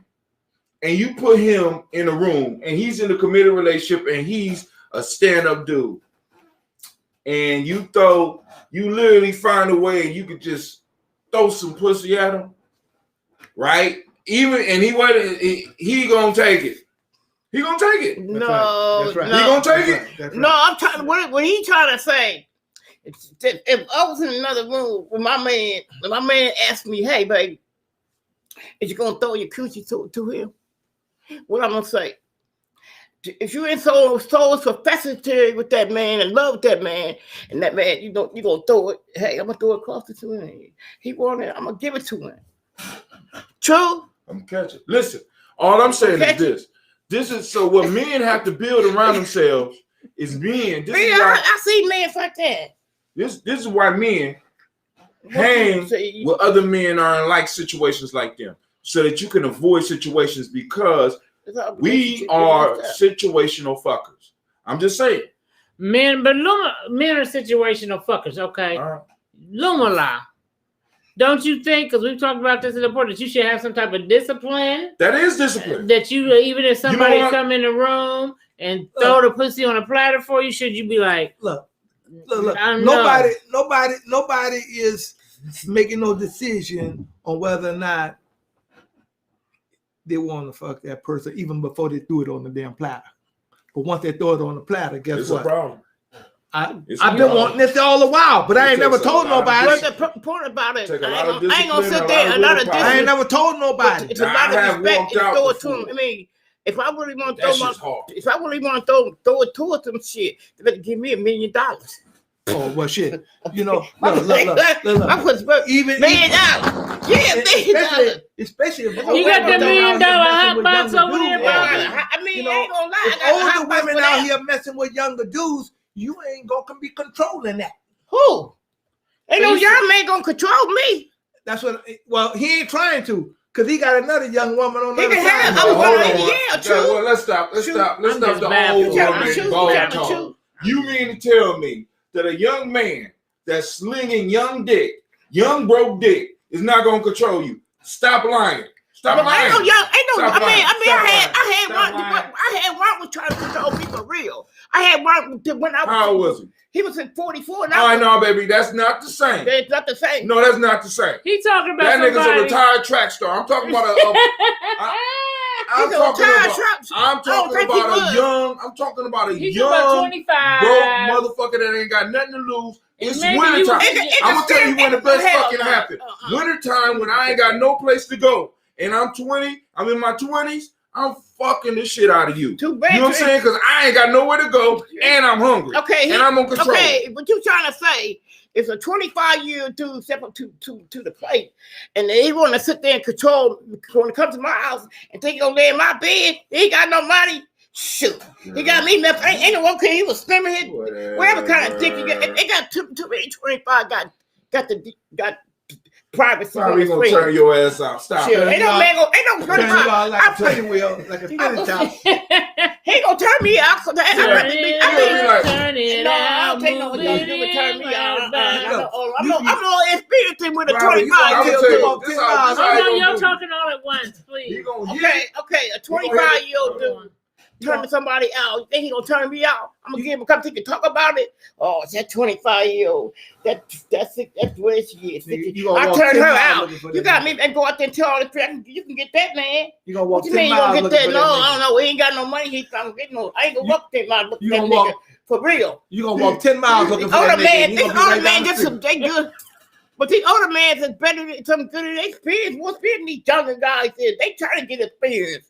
and you put him in a room and he's in a committed relationship and he's a stand-up dude, and you literally find a way and you could just throw some pussy at him, right? He gonna take it. He gonna take it. No, That's right. He gonna take it. That's right. No, I'm trying. What he trying to say? If I was in another room with my man asked me, "Hey, baby, is you gonna throw your coochie to him?" What I'm gonna say? If you ain't so sophisticated with that man and love that man, and that man, you gonna throw it. Hey, I'm gonna throw it across the to him. He want it. I'm gonna give it to him. True. I'm catching. Listen, all I'm saying is this. This is so what men have to build around themselves is men. I see men like that. This is why men hang with other men are in like situations like them, so that you can avoid situations because we are situational fuckers. I'm just saying. Men are situational fuckers, okay? Lumala. Don't you think, because we've talked about this in the report, that you should have some type of discipline? That is discipline. That you, even if somebody come in the room and throw the pussy on a platter for you, should you be like, look. Nobody is making no decision on whether or not they want to fuck that person even before they threw it on the damn platter. But once they throw it on the platter, guess what? It's a problem. I've been wanting this all the while, but I ain't never told nobody. What's the point about it? I ain't gonna sit there. I ain't never told nobody. It's a lot of respect to throw it to him. I mean, if I really want to throw it towards them, shit, they better give me $1 million. Oh well, shit. You know, look. I was even $1 million. Yeah, $1 million. Especially if you got the $1 million hot box over there, Bobby. I mean, I ain't gonna lie. If older women out here messing with younger dudes, you ain't gonna be controlling that. Who? Ain't no young man gonna control me. That's what. Well, he ain't trying to, cause he got another young woman on the other side. Well, let's stop. Let's stop the old woman ball talk. You mean to tell me that a young man that's slinging young broke dick is not gonna control you? Stop lying. Stop lying. I had one was trying to control me for real. I had one when I was. How old was he? He was in 44. And no, baby, that's not the same. It's not the same. No, that's not the same. He talking about that somebody. Nigga's a retired track star. I'm talking about I'm talking about a young 25 broke motherfucker that ain't got nothing to lose. It's wintertime. I'm gonna tell you when the best fucking happen. Wintertime when I ain't got no place to go. And I'm 20, I'm in my 20s, I'm fucking the shit out of you. Too bad. You know what I'm saying? Because I ain't got nowhere to go and I'm hungry. Okay. And I'm gonna control. Okay, what you trying to say is a 25-year-old dude step up to the plate and they want to sit there and control when it comes to my house and think he's gonna lay in my bed. He ain't got no money. Shoot. He got me left. Ain't no one care. He was slimming his whatever kind of dick you got. They got too many 25 got private. Probably gonna turn your ass out. Stop. Sure. Ain't no man gonna turn you out like a spinning wheel, like a spinning top. He ain't gonna turn me out. So that turn it out. I don't take no young dude to turn me out. I'm no experienced with a 25-year-old dude. Y'all talking all at once, please. Okay, a 25-year-old dude. Turn somebody out. You think he gonna turn me out? I'm gonna give him come take and talk about it. Oh, it's that 25-year-old. That's where she is. I turn her out. You got me and go out there and tell all the friends you can get that man. You gonna walk 10 miles? You gonna get that? No, I don't know. We ain't got no money. He gonna get no. I ain't gonna walk 10 miles looking for that nigga for real. You gonna walk 10 miles looking for that nigga? This older man just they good. But these older men is better than some good experience. More experience than these younger guys is. They trying to get experience.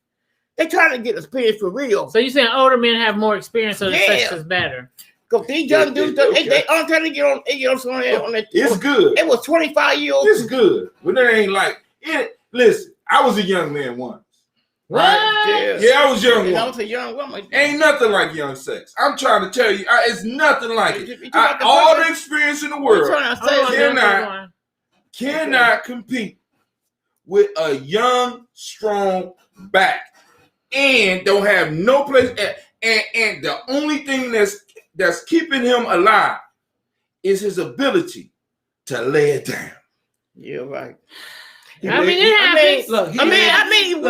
They trying to get experience for real. So you saying older men have more experience, so the sex is better? Because these young dudes, they aren't trying to get on that. It's good. It was 25-year-olds. It's good. But that ain't like it. Listen, I was a young man once. Right? Yeah, I was young. I was a young woman. Ain't nothing like young sex. I'm trying to tell you, it's nothing like it. All the experience in the world cannot compete with a young, strong back. And don't have no place, and the only thing that's keeping him alive is his ability to lay it down. You're right. I mean, it happens. A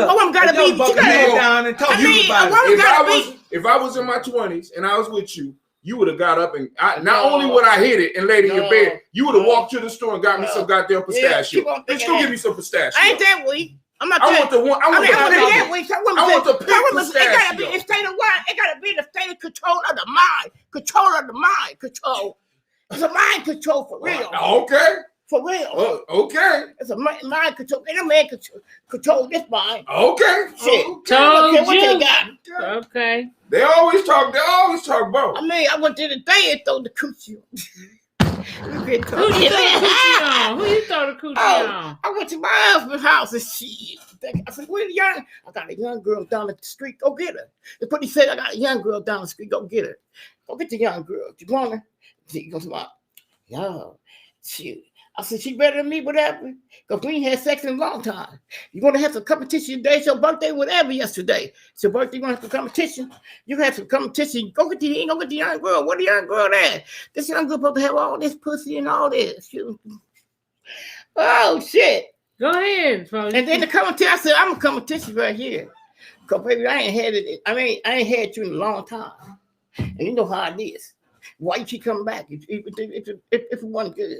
woman gotta be. Down and talk to you about it. If I was in my 20s and I was with you, you would have got up and not only would I hit it and laid in your bed, you would have walked to the store and got me some goddamn pistachio. Bitch, go get me some pistachio. I ain't that weak. I'm not. I want the one. I want the pink pistachio. It gotta be in state of what? It gotta be in the state of control of the mind. Control of the mind. Control. It's a mind control for real. Okay. For real. Okay. It's a mind control. Ain't a man control this mind. Okay. Shit. Told what you. they got. Okay. They always talk about. I mean, I went to the day and throw the coochie. Who you throw the coochie on? Who you throw the coochie on? I went to my husband's house and shit. I said, where's the young? I got a young girl down the street. Go get her. That's what he said. I got a young girl down the street. Go get her. Go get the young girl. You want her? He goes, yo, shoot. I said, she better than me, whatever. Because we ain't had sex in a long time. You want to have some competition today? It's your birthday, whatever, yesterday. It's your birthday, you want to have some competition? You have some competition. Go get the young girl. Where the young girl at? This young girl supposed to have all this pussy and all this. Shoot. Oh, shit. Go ahead, folks. And then the competition, I said, I'm a competition right here. Because, baby, I ain't had you in a long time. And you know how it is. Why you keep coming back? If it wasn't good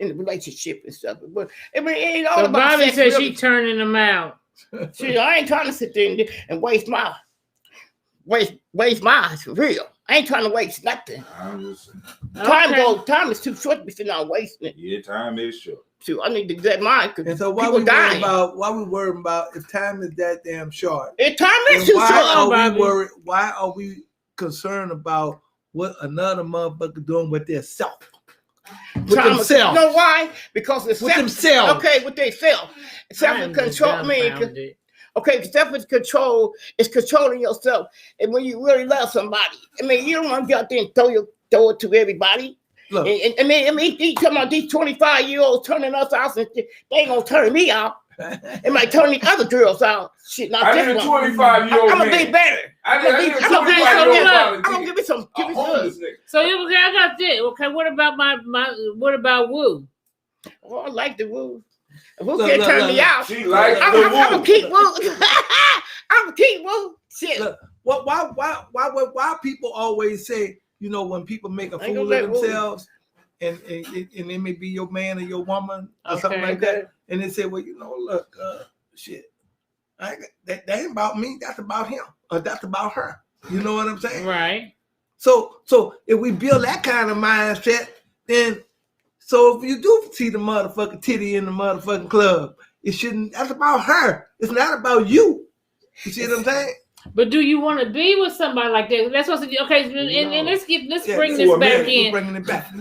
in the relationship and stuff. But I mean, it ain't all about Bobby sex. said she turning them out. See, I ain't trying to sit there and waste my for real. I ain't trying to waste nothing. Time is too short to be sitting out wasting it. Yeah, time is short. So I need to get mine. And so why we worrying about if time is that damn short? If time is too short. Why are we concerned about what another motherfucker doing with their self? With themselves. You know why? Because it's with themselves. Okay, with themselves. Self-control means okay, self-control is controlling yourself. And when you really love somebody, I mean, you don't want to get out there and throw it to everybody. Look, I mean, you talking about these 25-year-olds turning us out, and they ain't gonna turn me out. It might turn the other girls out. Shit, not I need a 25-year-old I'm gonna be better. I'm gonna give me some. So I got this. Okay, what about Woo? Well, I like the Woo. Woo can't turn me out. She likes I'm gonna keep Woo. I'm gonna keep Woo. Shit. Look, why people always say, you know, when people make a fool of themselves, and it may be your man or your woman or something like that, and they say, well, you know, look, shit, that ain't about me. That's about him, or that's about her. You know what I'm saying? Right. So if we build that kind of mindset, then so if you do see the motherfucking titty in the motherfucking club, it shouldn't. That's about her. It's not about you. You see what I'm saying? But do you want to be with somebody like that? That's what I said. Okay, and let's bring this back in.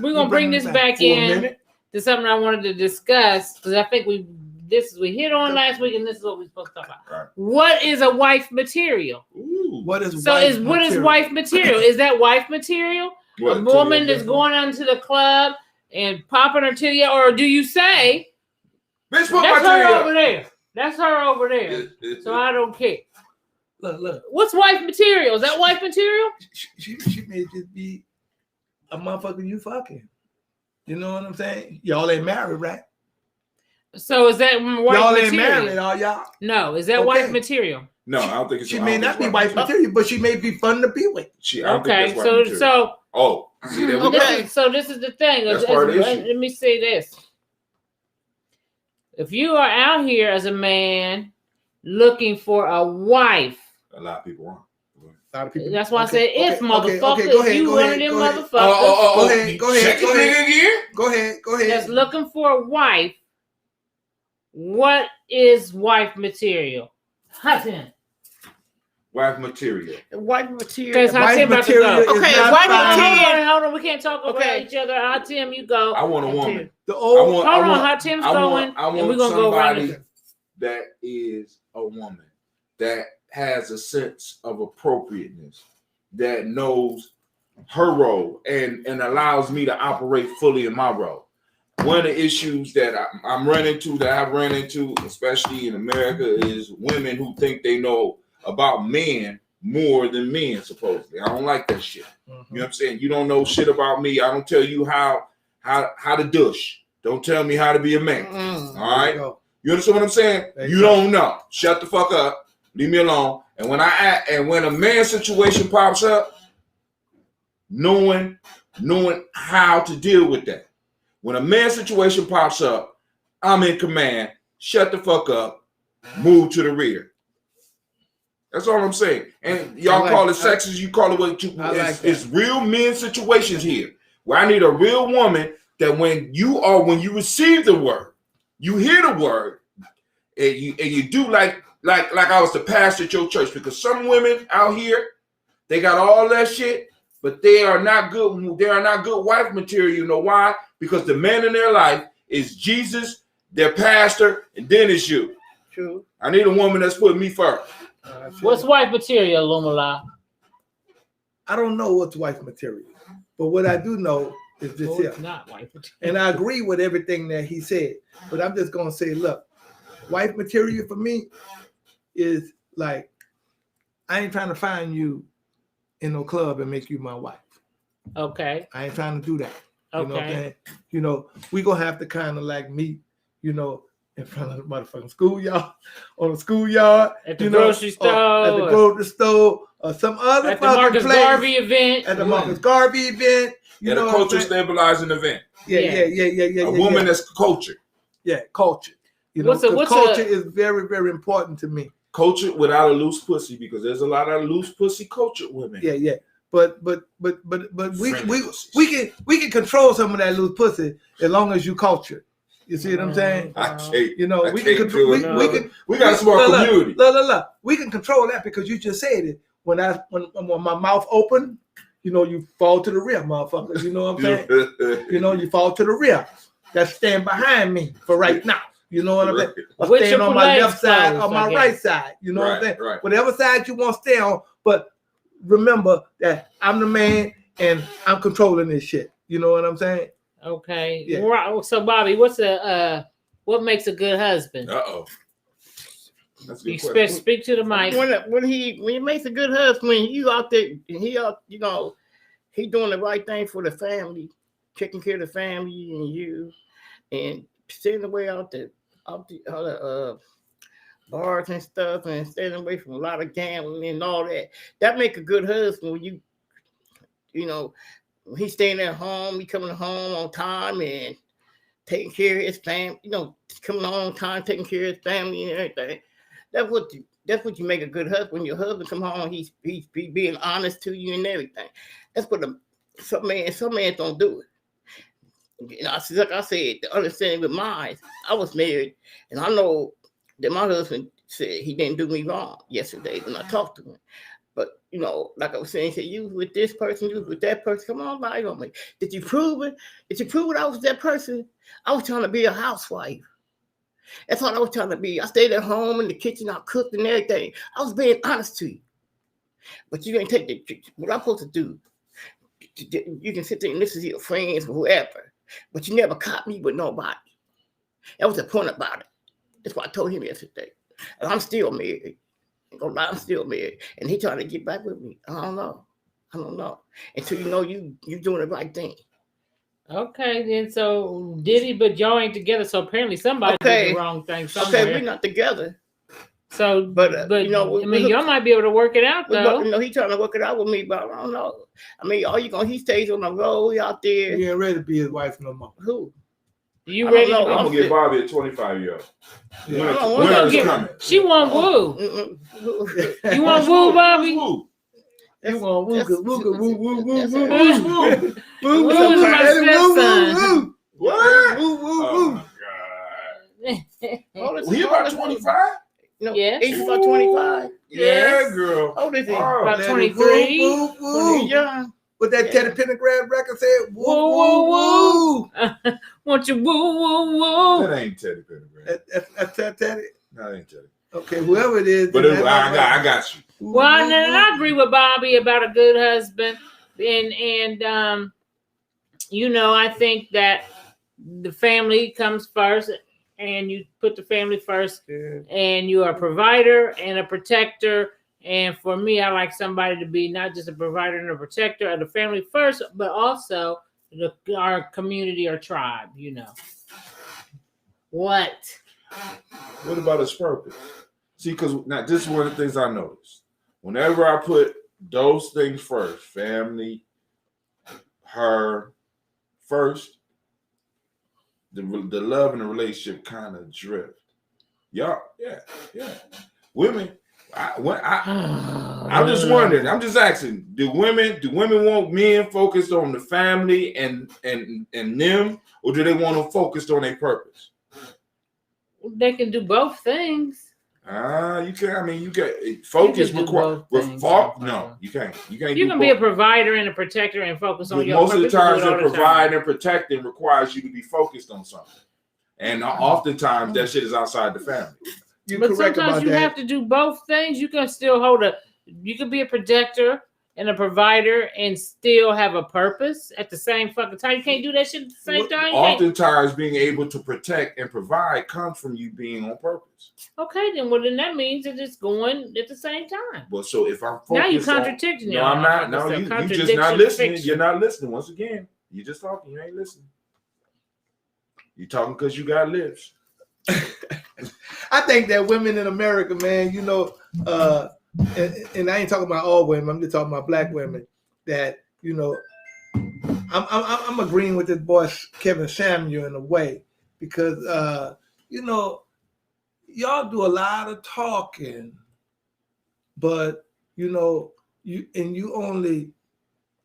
We're gonna bring this back in to something I wanted to discuss, because I think we hit on last week, and this is what we're supposed to talk about. Right. What is a wife material? Ooh, what is wife material? Is that wife material? A woman that's going out into the club and popping her titty out, or do you say that's her over there? That's her over there. So I don't care. Look. What's wife material? Is that wife material? She may just be a motherfucker you fucking. You know what I'm saying? Y'all ain't married, right? So is that wife material? Y'all ain't married, all y'all? No. Is that wife material? No, I don't think it's. She may not be wife material, but she may be fun to be with. Okay, so this is the thing. Let me say this. If you are out here as a man looking for a wife, a lot of people wrong. That's why I said if motherfucker. If you one of them motherfuckers. Go ahead. That's looking for a wife. What is wife material? Hudson. Wife material. Wife material. Wife material. Hold on. We can't talk over each other. Hot Tim, you go. I want a woman. Hot Tim's going. I want and we're gonna go somebody that is a woman that has a sense of appropriateness, that knows her role and allows me to operate fully in my role. One of the issues that I've run into, especially in America, is women who think they know about men more than men, supposedly. I don't like that shit. Mm-hmm. You know what I'm saying? You don't know shit about me. I don't tell you how to dush. Don't tell me how to be a man. Mm-hmm. All right? You understand what I'm saying? You don't know. Shut the fuck up. Leave me alone. And when a man situation pops up, knowing how to deal with that. When a man situation pops up, I'm in command. Shut the fuck up. Move to the rear. That's all I'm saying. And y'all call it sexist. You call it what you. It's real men situations here where I need a real woman that when you receive the word, you hear the word, and you do like I was the pastor at your church, because some women out here, they got all that shit, but they are not good. They are not good wife material. You know why? Because the man in their life is Jesus, their pastor, and then it's you. True. I need a woman that's putting me first. What's wife material, Lumala? I don't know what's wife material, but what I do know is this here. It's not wife material. And I agree with everything that he said, but I'm just gonna say, look, wife material for me is like, I ain't trying to find you in no club and make you my wife. Okay. I ain't trying to do that. You know what I'm Okay. saying? You know, we gonna have to kind of like meet, you know, in front of the motherfucking schoolyard, on the schoolyard, At the grocery store. at the grocery store, or some other at the Marcus place, Garvey event. at the Marcus Garvey event. You know, a culture stabilizing event. Yeah. A woman that's cultured. Yeah, culture. You know, culture is very, very important to me. Culture without a loose pussy, because there's a lot of loose pussy cultured women. Yeah. But we can control some of that loose pussy as long as you culture. You see what I'm saying? We can control. We got a small community. Look. We can control that because you just said it. When my mouth open, you know, you fall to the rear, motherfucker. You know what I'm saying? You know, you fall to the rear. That's stand behind me for right now. You know what I'm saying? Or stand on my left side or my right side. You know what I'm saying? Right. Whatever side you want to stay on. But remember that I'm the man and I'm controlling this shit. You know what I'm saying? Okay. Yeah. So Bobby, what makes a good husband? That's a good question. Speak to the mic. When he makes a good husband, when you out there, you know, he doing the right thing for the family, taking care of the family and you, and staying away out the bars and stuff, and staying away from a lot of gambling and all that. That make a good husband when you know, when he's staying at home, he coming home on time and taking care of his family, you know, coming home on time, taking care of his family and everything. That's what you make a good husband. When your husband come home, he's being honest to you and everything. That's what some men don't do it. You know, like I said, the understanding with mine, I was married, and I know that my husband said he didn't do me wrong yesterday when I talked to him. But, you know, like I was saying, he said, you was with this person, you was with that person. Come on, lie on me. Did you prove it? Did you prove it I was that person? I was trying to be a housewife. That's all I was trying to be. I stayed at home in the kitchen, I cooked and everything. I was being honest to you. But you didn't take what I'm supposed to do. You can sit there and listen to your friends or whoever, but you never caught me with nobody. That was the point about it. That's what I told him yesterday. And I'm still married. I'm gonna lie, I'm still married. And he trying to get back with me. I don't know. Until you know you doing the right thing. Okay, then so Diddy, but y'all ain't together. So apparently somebody did the wrong thing somewhere. Okay, we're not together. So, but you know, I mean, y'all might be able to work it out though. You know, he trying to work it out with me, but I don't know. I mean, he stays on the road out there. He ain't ready to be his wife no more. Who? You ready? I'm gonna get Bobby a 25-year-old. Yeah. She want woo. You want woo, Bobby? You want woo. What? Woo. Oh my God. He about 25? No, yes. He's about 25. Yeah, girl. How old is he? About 23. He's young. What that Teddy Pendergrass record said? Woo. Want you woo. That ain't Teddy Pendergrass. That's Teddy. No, that ain't Teddy. Okay, whoever it is. But I got you. Well, I agree with Bobby about a good husband, and you know, I think that the family comes first, and you put the family first, and you are a provider and a protector. And for me, I like somebody to be not just a provider and a protector of the family first, but also our community or tribe, you know. What about his purpose? See, because now this is one of the things I noticed. Whenever I put those things first, family, her first, the love and the relationship kind of drift. Yeah. Women, I'm just wondering. I'm just asking: Do women want men focused on the family and them, or do they want them focused on their purpose? They can do both things. You can. I mean, you get focus require. No, you can't. You can't. You can be a provider and a protector and focus on your purpose. Most of the times, the providing and protecting requires you to be focused on something, and oftentimes that shit is outside the family. But sometimes you have to do both things. You can still you can be a protector and a provider and still have a purpose at the same fucking time. You can't do that shit at the same time. Oftentimes being able to protect and provide comes from you being on purpose. Okay, then that means that it's going at the same time. Well, so if I'm focused now you're contradicting. No, I'm not. No, you just not listening. Fiction. You're not listening. Once again, you're just talking. You ain't listening. You talking because you got lips. I think that women in America, man, you know, and I ain't talking about all women. I'm just talking about black women. That, you know, I'm agreeing with this boy Kevin Samuel in a way because you know, y'all do a lot of talking, but you know, you only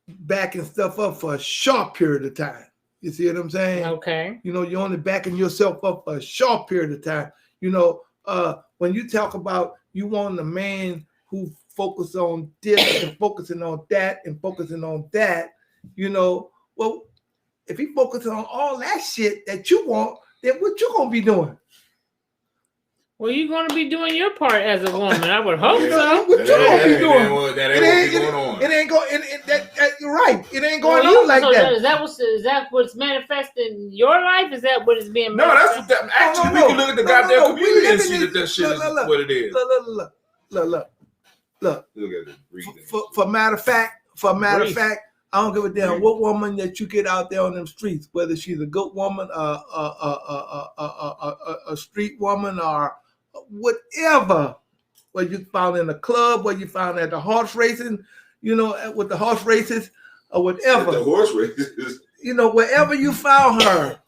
backing stuff up for a short period of time. You see what I'm saying? Okay. You know, you're only backing yourself up for a short period of time. You know, when you talk about you want a man who focus on this and focusing on that and focusing on that, you know, well, if he focuses on all that shit that you want, then what you gonna be doing? Well, you're going to be doing your part as a woman. I would hope so. What you gonna be doing? That ain't going on. It ain't going. You're right. It ain't going on like that. Is that what's manifesting in your life? Is that what is being? No, that's what that. Actually, we can look at the goddamn community and see that shit is what it is. Look. Look at it. Read it. For matter of fact, I don't give a damn what woman that you get out there on them streets, whether she's a good woman, a street woman, or whatever, where you found in a club, where you found at the horse racing, you know, with the horse races or whatever. The horse races. You know, wherever you found her.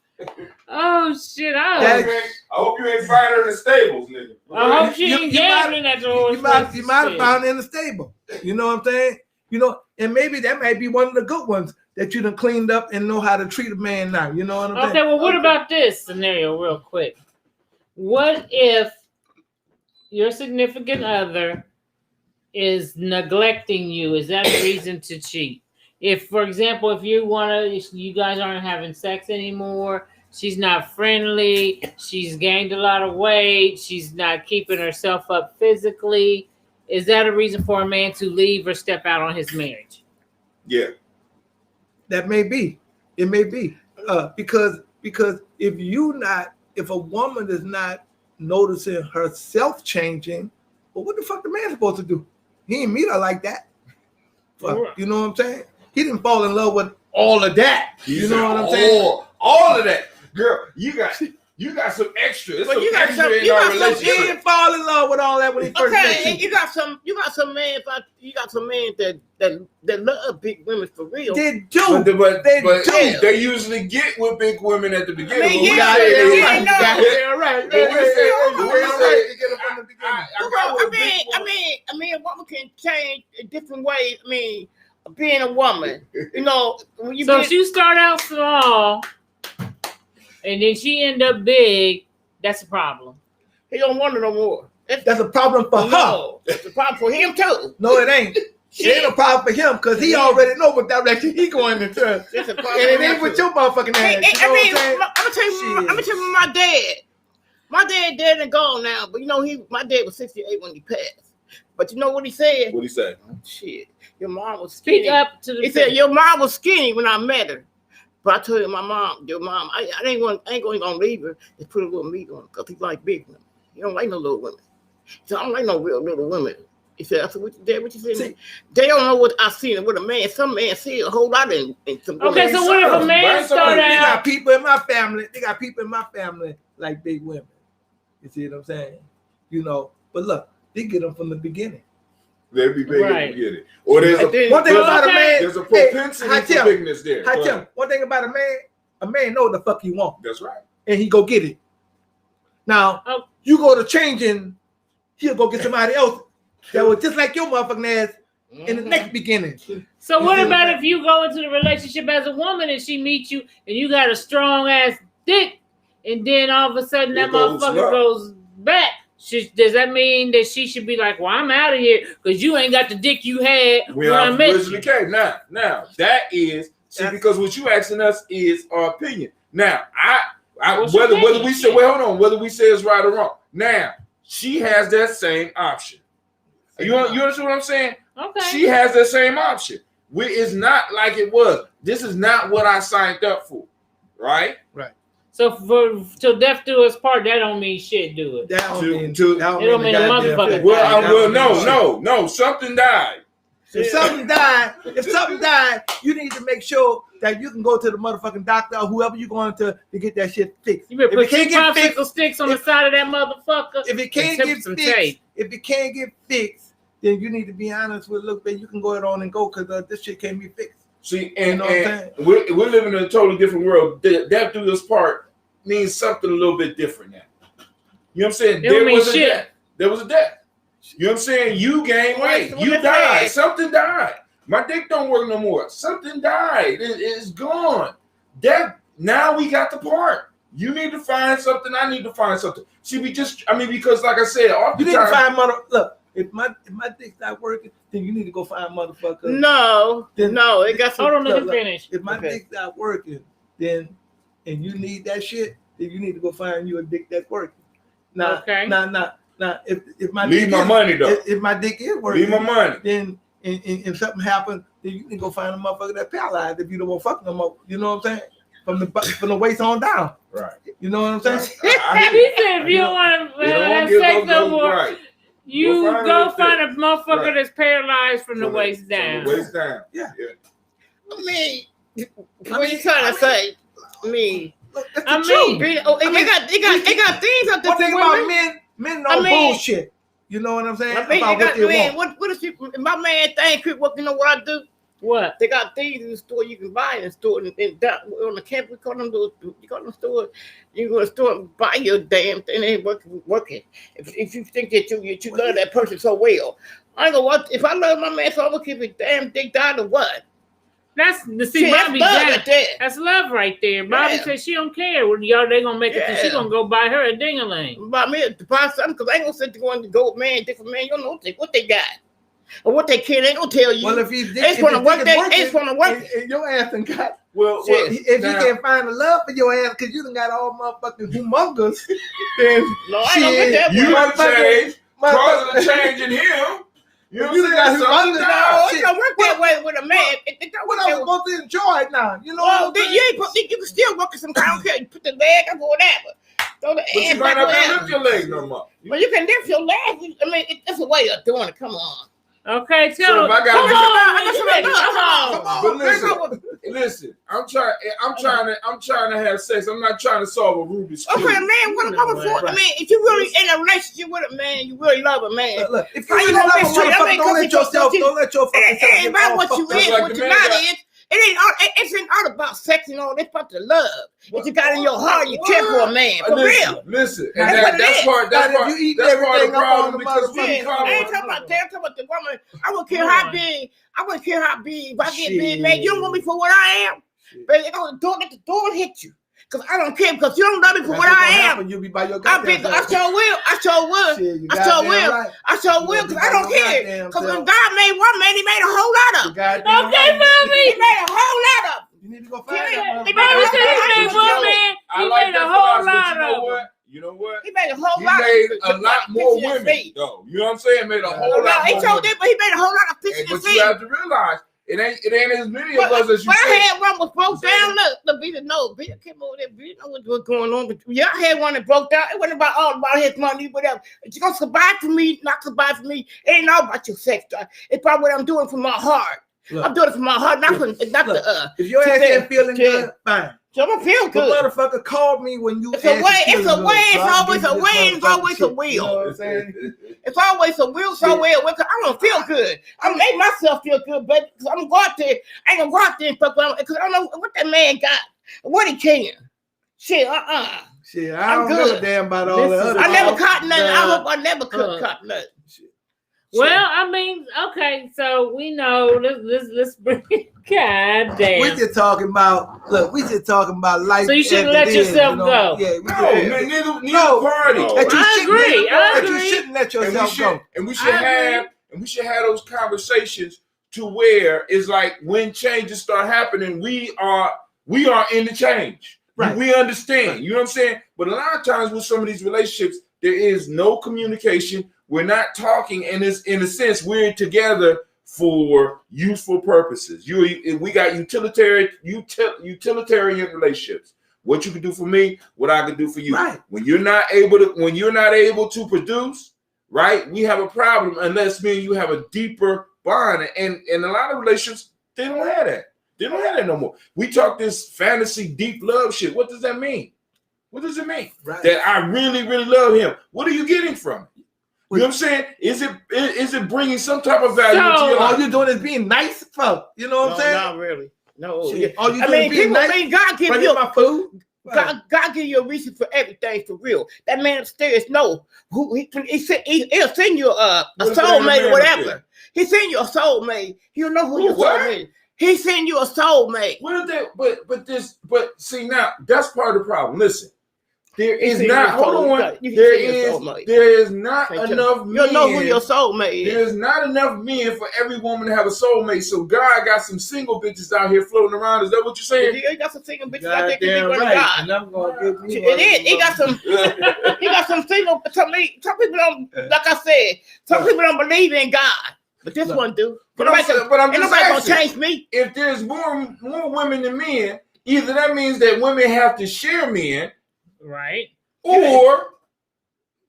Oh shit! I hope you ain't find her in the stables, nigga. I hope she ain't gambling at the horse races. You might have found her in the stable. You know what I'm saying? You know, and maybe that might be one of the good ones that you done cleaned up and know how to treat a man now. You know what I'm saying? Okay, well, what about this scenario real quick? What if your significant other is neglecting you? Is that a reason to cheat? If, for example, if you guys aren't having sex anymore, she's not friendly, she's gained a lot of weight, she's not keeping herself up physically, is that a reason for a man to leave or step out on his marriage? Yeah. That may be. It may be. Because if a woman is not noticing herself changing, well, what the fuck the man supposed to do? He ain't meet her like that. Fuck, you know what I'm saying? He didn't fall in love with all of that. You know what I'm saying? All of that. Girl, you got some extra. It's some extra in our relationship. He didn't fall in love with all that when he first met you. You got some men that love big women for real. They do. But they usually get with big women at the beginning. I mean, a woman can change in different ways. I mean, being a woman, you know. If you start out small and then she end up big, that's a problem. He don't want her no more. That's a problem for her. It's a problem for him too. No, it ain't. It ain't a problem for him because he already know what direction he going into. It's a problem. And it ain't with your motherfucking ass. I'm gonna tell you my dad. My dad dead and gone now, but you know my dad was 68 when he passed. But you know what he said? What'd he say? Oh, shit. Your mom was skinny. Speak up to the He said your mom was skinny when I met her. But I told your mom, I ain't gonna leave her. Just put a little meat on her because he like big women. He don't like no little women. He said, I don't like no real little women. He said, I said, what you said? See, they don't know what I seen with a man. Some man see a whole lot in some women. Okay, so what if a man start out? They got people in my family like big women. You see what I'm saying? You know, but look, they get them from the beginning. They'll be big Right. to get it. Or there's one thing about a man. There's a propensity for bigness there. One thing about a man know what the fuck he want. That's right. And he go get it. Now, you go to changing, he'll go get somebody else that was just like your motherfucking ass in the next beginning. So what about if you go into the relationship as a woman and she meets you and you got a strong ass dick, and then all of a sudden that motherfucker goes back? Does that mean that she should be like, well, I'm out of here because you ain't got the dick you had when I met you? Now that is because what you asking us is our opinion. Now whether we say whether we say it's right or wrong. Now she has that same option. You understand what I'm saying? Okay. She has that same option. It's not like it was. This is not what I signed up for, right? Right. So till death do us part, that don't mean shit, do it? That don't mean a motherfucker. No. Something died. If something died, you need to make sure that you can go to the motherfucking doctor or whoever you're going to get that shit fixed. You better put two popsicle sticks on the side of that motherfucker. If it can't get fixed, then you need to be honest with, look, man, you can go ahead on and go because this shit can't be fixed. See, and we're living in a totally different world. Death do us part means something a little bit different now. You know what I'm saying? There was a death. You know what I'm saying? You gained weight. You died. Something died. My dick don't work no more. Something died. It's gone. Death. Now we got the part. You need to find something. I need to find something. See, because like I said, you need to find look. If my dick's not working, then you need to go find motherfucker. No, it got some. Hold on, let me finish. If my dick's not working, then and you need that shit, then you need to go find you a dick that's working. Now, if my leave my money though. If my dick is working, leave my money. Then if something happens, then you can go find a motherfucker that's paralyzed if you don't want to fuck no more. You know what I'm saying? From the waist on down. Right. You know what I'm saying? He said if you don't want to have sex no more. Right. You go find a motherfucker that's paralyzed from the waist down. Waist down. Yeah. I mean, what you trying to say? They got things up there. One thing about men know bullshit. You know what I'm saying? If my man thing quit working, you know what I do? What? They got things in the store you can buy in the store. On the campus, we call them you go to the store, you go to the store and buy your damn thing. It ain't working. If you think that you love that person so well, I ain't gonna watch. If I love my man, so I'm gonna keep his damn dick down or what? That's Bobby. That's love right there. Bobby said she don't care. They gonna make it. She gonna go buy her a ding-a-ling. Buy me to buy something because I ain't gonna sit there going to go man, different man. You don't know what they got. Or what they can, they gonna tell you. Well, it's gonna work. It's gonna work. And your ass done got. If you can't find the love for your ass because you done got all motherfucking humongous, then you done change, causing a change in him. You know what I'm saying? It don't work that way with a man. What I was supposed to enjoy it now? You know, you can still work some kind. Okay, you put the leg up or whatever. But you might not be lift your leg no more. But you can lift your leg. I mean, it's a way of doing it. Come on. Okay, tell him. Come on. But listen. I'm trying to have sex. I'm not trying to solve a Rubik's Cube. Okay, man. What I'm for? I mean, if you really in a relationship with a man, you really love a man. Look, if you really love a motherfucker, don't let your fucking self. It ain't about what you is, what you not is. It ain't all about sex and all. It's about the love. If you got in your heart, you care for a man. For real. Listen, and that's part of the problem because I ain't talking about the woman. I wouldn't care how big. If I get big, man, you don't want me for what I am. But don't let the door hit you. Because I don't care, because you don't love me for what I am. You'll be by your I sure will. I sure will. Because I don't care. Because when God made one man, he made a whole lot of them. Okay, Bobby. He made a whole lot of them. You need to go find that. Bobby said he made one man. He made a whole lot of them. You know what? He made a whole lot. He made a lot more women, though. You know what I'm saying? Made a whole lot. He told them, but he made a whole lot of pictures. But you have to realize. It ain't as many of us as you say. I had one was broke down. Look, Peter, no, Peter came over there. Peter know what's going on. But yeah, I had one that broke down. It wasn't about his money, whatever. It's gonna survive for me, not survive for me. It ain't all about your sex drive. It's about what I'm doing from my heart. Look, I'm doing it from my heart, not the. If your ass ain't feeling good, fine. So I'm gonna feel good. The motherfucker called me when you. It's a way. It's a way. It's always a way. It's always a will. You know what I'm saying? It's always a will. It's always a will. I'm gonna feel good. I'm gonna make myself feel good, but I'm gonna go out there. I ain't gonna go out there and fuck around because I don't know what that man got. What he can. Shit. Shit. I don't give a damn about all that. I never caught nothing. I hope I never could caught nothing. Well, I mean, okay, so we know. Let's bring. God damn. We just talking about life. So you shouldn't let yourself go. Yeah, neither party. I agree. You shouldn't let yourself go. And we should have those conversations to where it's like when changes start happening, we are in the change. Right. We understand. You know what I'm saying? But a lot of times with some of these relationships, there is no communication. We're not talking, and it's in a sense we're together for useful purposes. We got utilitarian relationships. What you can do for me, what I can do for you. Right. When you're not able to produce, right? We have a problem unless me and you have a deeper bond. And a lot of relationships, they don't have that. They don't have that no more. We talk this fantasy deep love shit. What does that mean? What does it mean? Right. That I really, really love him. What are you getting from it? You know what I'm saying? Is it bringing some type of value to your life? All you're doing is being nice, fuck. You know what I'm saying? Not really. No. Shit. All you doing is being nice. God give you my food. God give you a reason for everything for real. That man upstairs know who he'll send you a soulmate or whatever. He send you a soulmate. He'll know who your soulmate is. He send you a soulmate. What is that? But see now that's part of the problem. Listen. There is not. Hold on. There is not enough men. You know who your soulmate is. There is not enough men for every woman to have a soulmate. So God got some single bitches out here floating around. Is that what you're saying? He got some single bitches out there. Damn right. God. And I'm gonna give you. It is. He got some. He got some single. Some people don't. Like I said, some people don't believe in God. But this one do. But I'm just gonna change me. If there's more women than men, either that means that women have to share men. Right. Or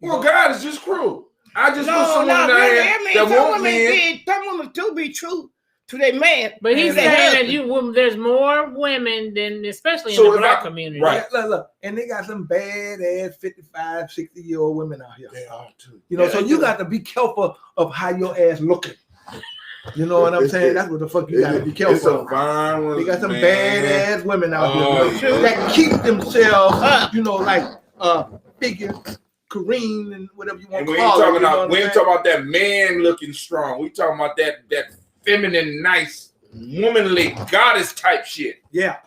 God is just cruel. I just put someone out here that won't men. Some women do be true to their man. But he's saying that there's more women than, especially in the black community. Right. Look. And they got some badass 55, 60-year-old women out here. They are too. You know, so you got to be careful of how your ass looking. You know what I'm saying? That's what the fuck you gotta be careful of. They got some badass women out here that keep themselves, you know, like figure Kareem and whatever you want to call it. We ain't talking about that man looking strong. We talking about that feminine, nice, womanly goddess type shit. Yeah.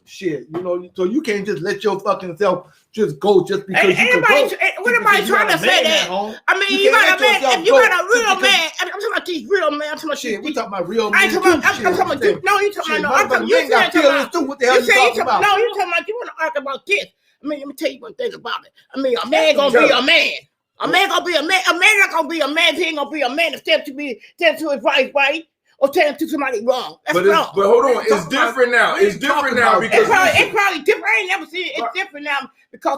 Shit, you know, so you can't just let your fucking self just go just because you can go. What am I trying to say that? I mean, you got a man, if you got a real man, I'm talking about these real men. I'm talking about shit. We talking about real men. I'm talking about you. No, you talking about I'm talking about what the hell you talking about? No, you talking about you want to argue about this. I mean, let me tell you one thing about it. I mean, a man gonna be a man. A man gonna be a man. A man not gonna be a man. He ain't gonna be a man to step to his wife, right? Or tell him to somebody wrong. That's wrong. But hold on, it's different now. It's different now because it's probably different. I ain't never seen it. It's different now because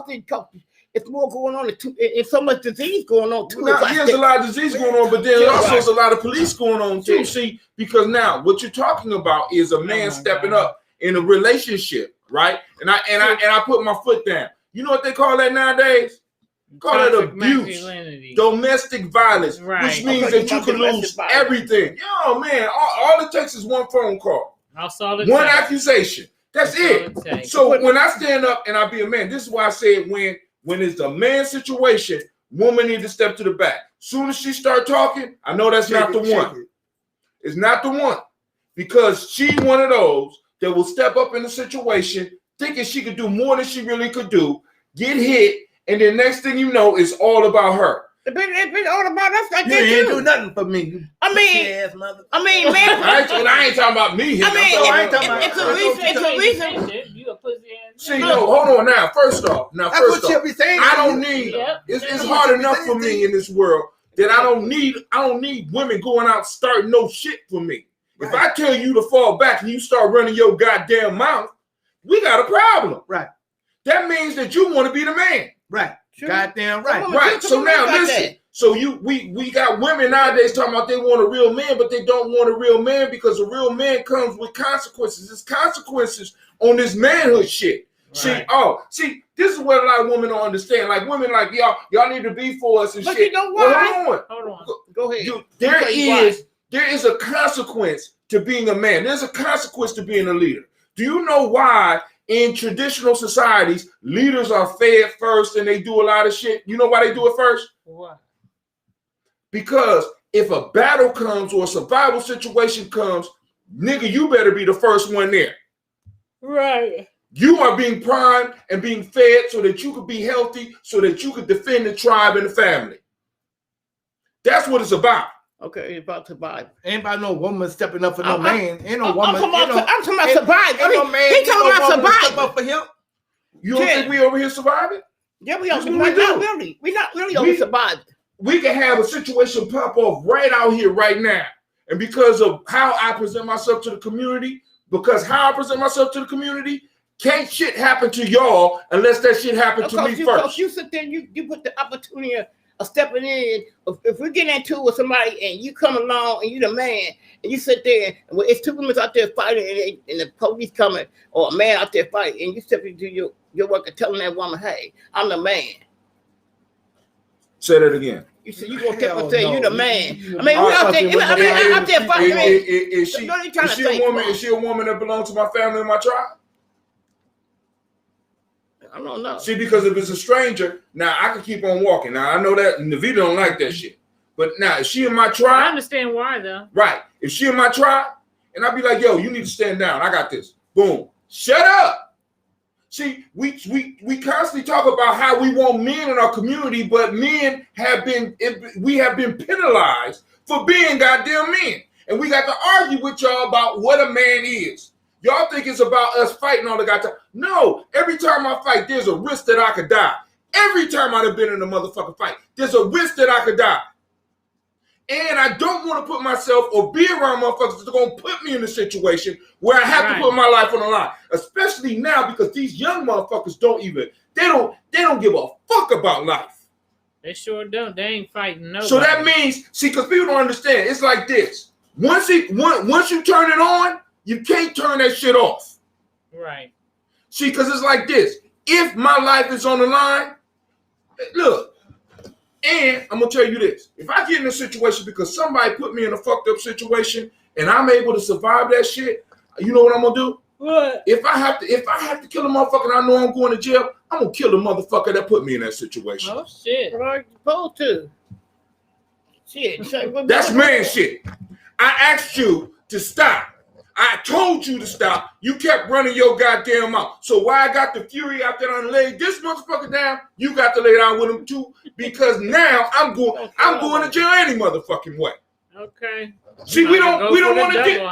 it's more going on. It's so much disease going on too. Now, there's a lot of disease going on, but then also there's a lot of police going on too. See, because now what you're talking about is a man stepping up in a relationship, right? And I put my foot down. You know what they call that nowadays? Call it abuse, domestic violence, which means that you can lose everything. Yo, man, all it takes is one phone call, one accusation. That's it. So when I stand up and I be a man, this is why I said when it's a man situation, woman need to step to the back. Soon as she start talking, I know that's not the one. It's not the one because she one of those that will step up in the situation thinking she could do more than she really could do, get hit. And then next thing you know, it's all about her. It's been all about us. Like you ain't do nothing for me. Man. I ain't talking about me. It's a reason. You a pussy ass. See, no, hold on now. First off, I don't need. It's hard enough for me in this world that I don't need women going out starting no shit for me. Right. If I tell you to fall back and you start running your goddamn mouth, we got a problem. Right. That means that you want to be the man. Right. Sure. Goddamn right. Right. So now listen. So we got women nowadays talking about they want a real man, but they don't want a real man because a real man comes with consequences. There's consequences on this manhood shit. See, this is what a lot of women don't understand. Like women, like y'all need to be for us and but shit. You know what? Well, Hold on. Go ahead. There is a consequence to being a man. There's a consequence to being a leader. Do you know why in traditional societies leaders are fed first and they do a lot of shit? You know why they do it first? Why? Because if a battle comes or a survival situation comes, nigga, you better be the first one there. Right. You are being primed and being fed so that you could be healthy, so that you could defend the tribe and the family. That's what it's about. Okay, it's about survival. Ain't about no woman stepping up for no man. Ain't no I'm woman. talking about survival. Ain't no man. He talking about survival. Step up for him. You don't think we over here surviving? Yeah, we That's are. what we do. We're not really over surviving. We can have a situation pop off right out here, right now. And because of how I present myself to the community, can't shit happen to y'all unless that shit happened to me first. Because you sit there, you put the opportunity of stepping in. If we get into it with somebody and you come along and you the man, and you sit there, and it's two women out there fighting and the police coming, or a man out there fighting, and you step into your work and telling that woman, hey, I'm the man. Say that again. You said you gonna step and say you the man. I mean, we out there fighting. Is she a woman that belongs to my family and my tribe? I don't know. See, because if it's a stranger, now I can keep on walking. Now I know that Navita don't like that shit. But now if she in my tribe, I understand why though. Right. If she in my tribe, and I'd be like, yo, you need to stand down. I got this. Boom. Shut up. See, we constantly talk about how we want men in our community, but men have been penalized for being goddamn men. And we got to argue with y'all about what a man is. Y'all think it's about us fighting all the goddamn. No, every time I fight, there's a risk that I could die. Every time I've been in a motherfucking fight, there's a risk that I could die. And I don't want to put myself or be around motherfuckers that's going to put me in a situation where I have to put my life on the line. Especially now because these young motherfuckers don't give a fuck about life. They sure don't. They ain't fighting nobody. So that means, see, because people don't understand. It's like this. Once you turn it on, you can't turn that shit off. Right. See, because it's like this. If my life is on the line, look, and I'm going to tell you this. If I get in a situation because somebody put me in a fucked up situation and I'm able to survive that shit, you know what I'm going to do? What? If I have to kill a motherfucker and I know I'm going to jail, I'm going to kill the motherfucker that put me in that situation. Oh, shit. What are you supposed to? Shit. That's man shit. I asked you to stop. I told you to stop. You kept running your goddamn mouth. So why I got the fury after I laid this motherfucker down, you got to lay down with him too. Because now I'm going to jail any motherfucking way. Okay. See, we don't want to get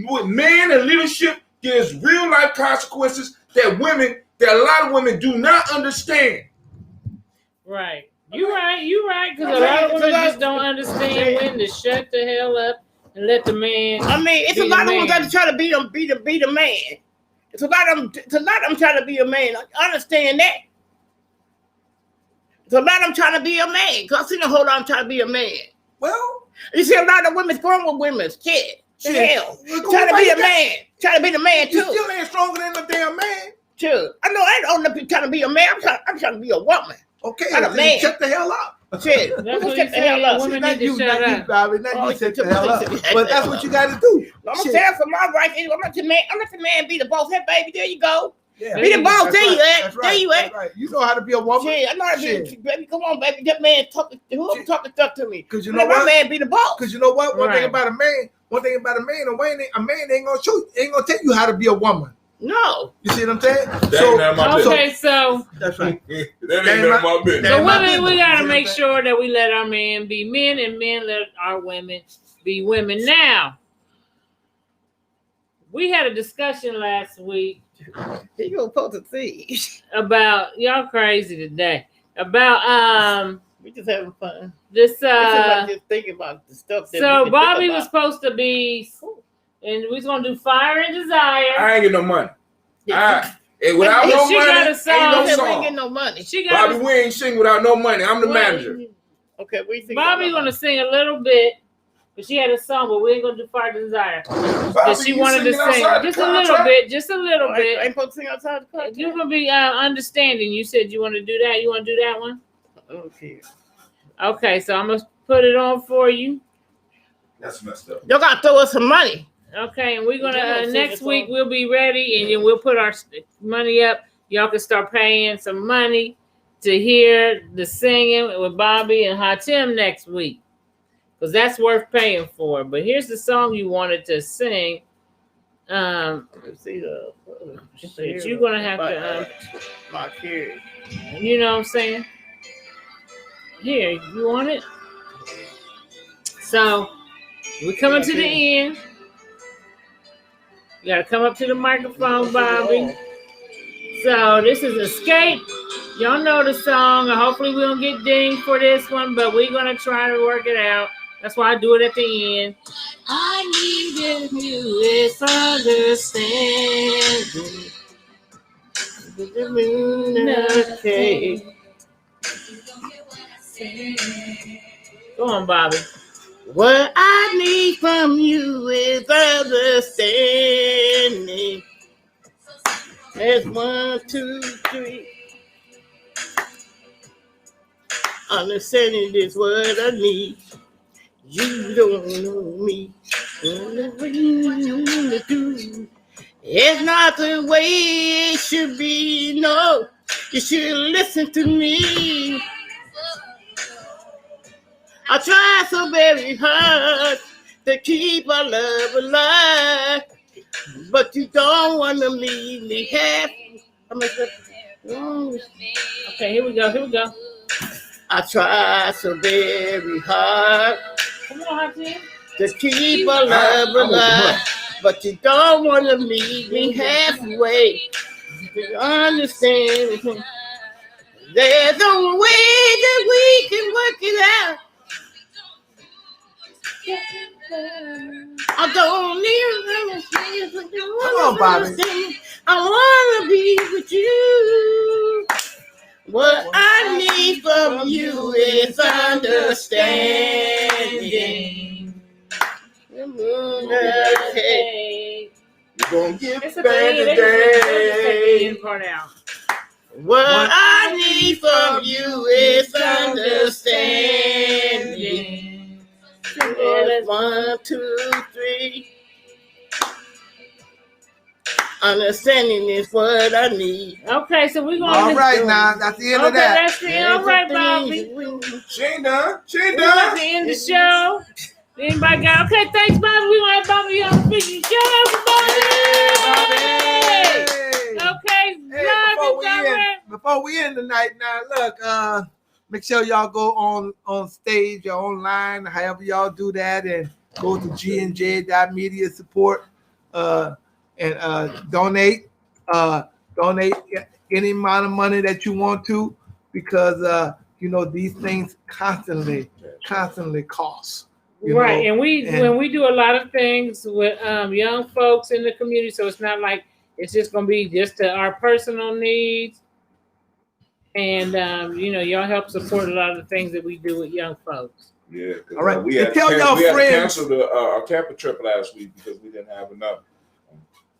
with man and leadership. There's real life consequences that a lot of women do not understand. Right. You're right. Because a lot of women just don't understand when to shut the hell up. And let the man. I mean, it's a lot of them that try to be the man. It's a lot of them trying to be a man. I understand that. It's a lot of them trying to be a man. Cause I seen a whole lot of them trying to be a man. Well, you see a lot of women growing with women. Shit. Hell. Trying to be a man. Trying to be the man too. You still ain't stronger than the damn man. Sure. I know I don't know if you're trying to be a man. I'm trying to be a woman. Okay. Not a man. Shut the hell up. Shit. That's what you say. Women need to shut up. Bobby. Not you shut the hell up. But that's what you got to do. I'm gonna tell for my rights. I'm not the man. Be the boss. Hey, baby, there you go. Yeah. Be the boss. There you at. Right. There you at. Right. You know how to be a woman. Shit, I know how to be. Baby, come on, baby. That man talking stuff to me. Because you know what? My man be the boss. Because you know what? One thing about a man, a man ain't gonna tell you how to be a woman. No. You see what I'm saying? So that's right. That ain't none of my business. So women, we gotta make sure that we let our men be men and men let our women be women. Now, we had a discussion last week. You gonna post a thing about y'all crazy today. About we just having fun. This just thinking about the stuff that so Bobby was supposed to be. And we was gonna do Fire and Desire. I ain't get no money. Without no money, ain't no song. We ain't get no money. Bobby, we ain't sing without no money. I'm the manager. Okay, we sing. Bobby gonna sing a little bit But she had a song, but we ain't gonna do Fire Desire. Bobby, She you wanted to singing sing outside the just a little contract? bit, just a little I bit. ain't supposed to sing outside the contract. You're gonna be understanding. You said you want to do that. You want to do that one? Okay. Okay, so I'm gonna put it on for you. That's messed up. Y'all gotta throw us some money. Okay, and we're gonna Yeah, sing next the week song. we'll be ready, and then we'll put our money up. Y'all can start paying some money to hear the singing with Bobby and Hatim next week, because that's worth paying for. But here's the song you wanted to sing. See the Shit, you're gonna have to my kid. you know what I'm saying? Here, you want it? So we're coming to the end. You gotta come up to the microphone, Bobby. So this is Escape. Y'all know the song. Hopefully we don't get dinged for this one, but we're gonna try to work it out. That's why I do it at the end. I needed you is understanding. Okay. Go on, Bobby. What I need from you is understanding. There's 1, 2, 3. Understanding is what I need. You don't know me. It's not the way it should be. No, you should listen to me. I try so very hard to keep our love alive, but you don't want to leave me half. Okay, here we go. I try so very hard Come on, Hatim. to keep our love alive, but you don't want to leave me halfway. You understand? There's no way that we can work it out. I don't need Come on, Bobby. I want to be with you. What I need from you is understanding. Okay. You're gonna get It's a better thing. today. Part out. What I need from you is understanding. 1, 2, 3. Understanding is what I need. Okay, so we're gonna. All right, now that's the end of that. That's the end. All right, Bobby. She ain't done. We're about to end the show. Anybody got? Okay, thanks, Bobby. We're gonna have Bobby on the fishing show, everybody. Okay, Before we end tonight, now look, make sure y'all go on stage or online, however y'all do that, and go to GNJ.Media support and donate any amount of money that you want to, because these things constantly cost. Right, and when we do a lot of things with young folks in the community, so it's not like it's just gonna be just to our personal needs. And y'all help support a lot of the things that we do with young folks. Yeah. All right. We had Tell y'all friends. We had to cancel our Tampa trip last week because we didn't have enough.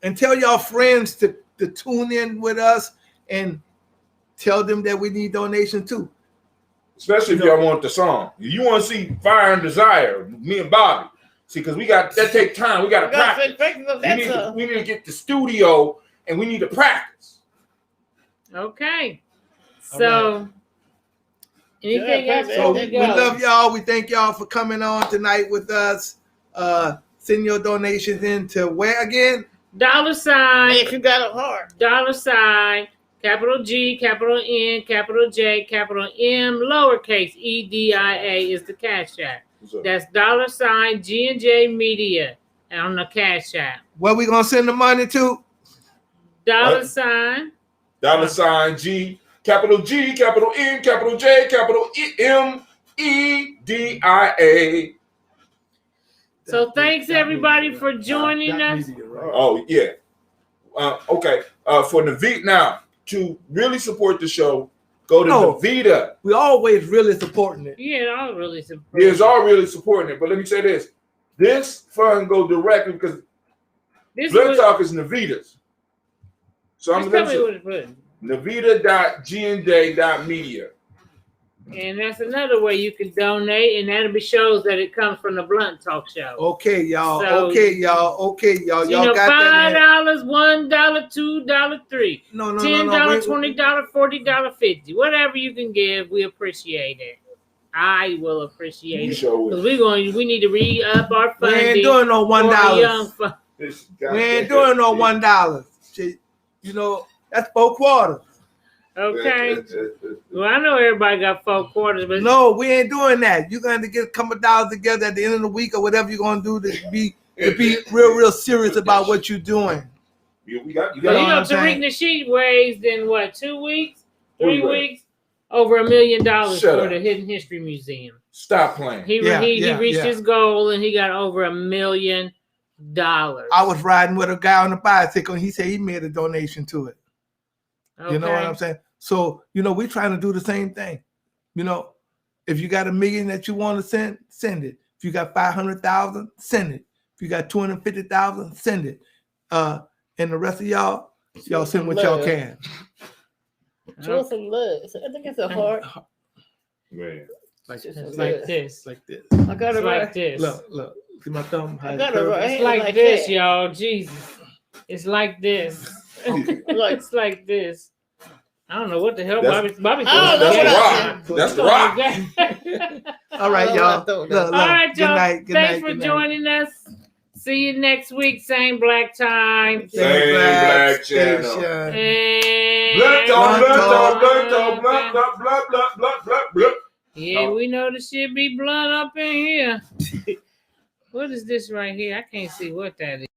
And tell y'all friends to tune in with us and tell them that we need donations too. Especially if y'all want the song. You want to see Fire and Desire, me and Bobby. See, because that take time. We got to practice. We need to get the studio and we need to practice. Okay. So, anything else? So we love y'all. We thank y'all for coming on tonight with us. Send your donations in to where again? $. If you got a heart. $, capital G, capital N, capital J, capital M, lowercase EDIA is the Cash App. That's $ GNJ.Media on the Cash App. Where we gonna send the money to? $. $G, capital G, capital N, capital J, capital MEDIA. So thanks everybody for joining us. Oh yeah. Okay. For Navita now to really support the show, go to Navita. We always really supporting it. Yeah, all really support. Yeah, it's all really supporting it. But let me say this: This fund go directly because Blood Talk is Navita's. So I'm going to say Navita.GNJ.Media. And that's another way you can donate, and that'll be shows that it comes from the Blunt Talk Show. Okay, y'all. So, Y'all y'all got $5, that? $1, $2, $3, No. $10, $20, $40, $50. Whatever you can give, we appreciate it. I will appreciate it. Because we need to re-up our funding. We ain't doing no $1. We ain't doing no $1. You know, that's 4 quarters. Okay. Well, I know everybody got 4 quarters, but no, we ain't doing that. You're going to get a couple of dollars together at the end of the week or whatever you're going to do to be real serious about what you're doing. You got Tariq Nasheed weighs in what, 2 weeks, 3 weeks, over $1 million for the Hidden History Museum. Stop playing. He reached his goal and he got over $1 million. I was riding with a guy on the bicycle and he said he made a donation to it. Okay. You know what I'm saying? So, we're trying to do the same thing. If you got $1 million that you want to send it. If you got 500,000, send it. If you got 250,000, send it. And the rest of y'all send what y'all can. Show some love. I think it's a heart. Man. Like this. Like this. I got it like this. Look. See my thumb? I got it right. It's like this, y'all. Jesus. It's like this. It's like this. I don't know what the hell Bobby That's the rock. All right, y'all. All right, y'all. Thanks for joining us. See you next week. Same black time. Same black channel. Blood. Yeah, we know the shit be blood up in here. What is this right here? I can't see what that is.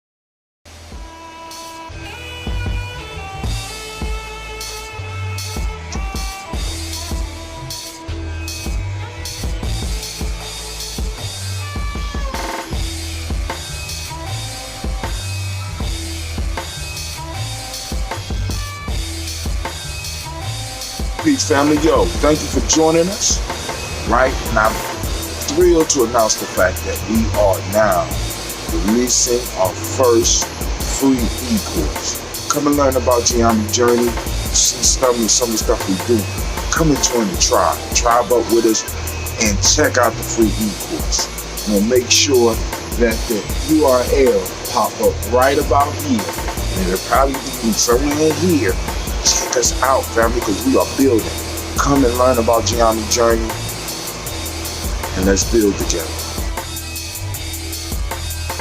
Peace, family. Yo, thank you for joining us. Right? And I'm thrilled to announce the fact that we are now releasing our first free e-course. Come and learn about Gye-Nyame journey, see some of the stuff we do. Come and join the tribe. Tribe up with us and check out the free e-course. We'll make sure that the URL pop up right about here. And it'll probably be somewhere in here. Check us out, family, because we are building. Come and learn about Gye-Nyame journey, and let's build together.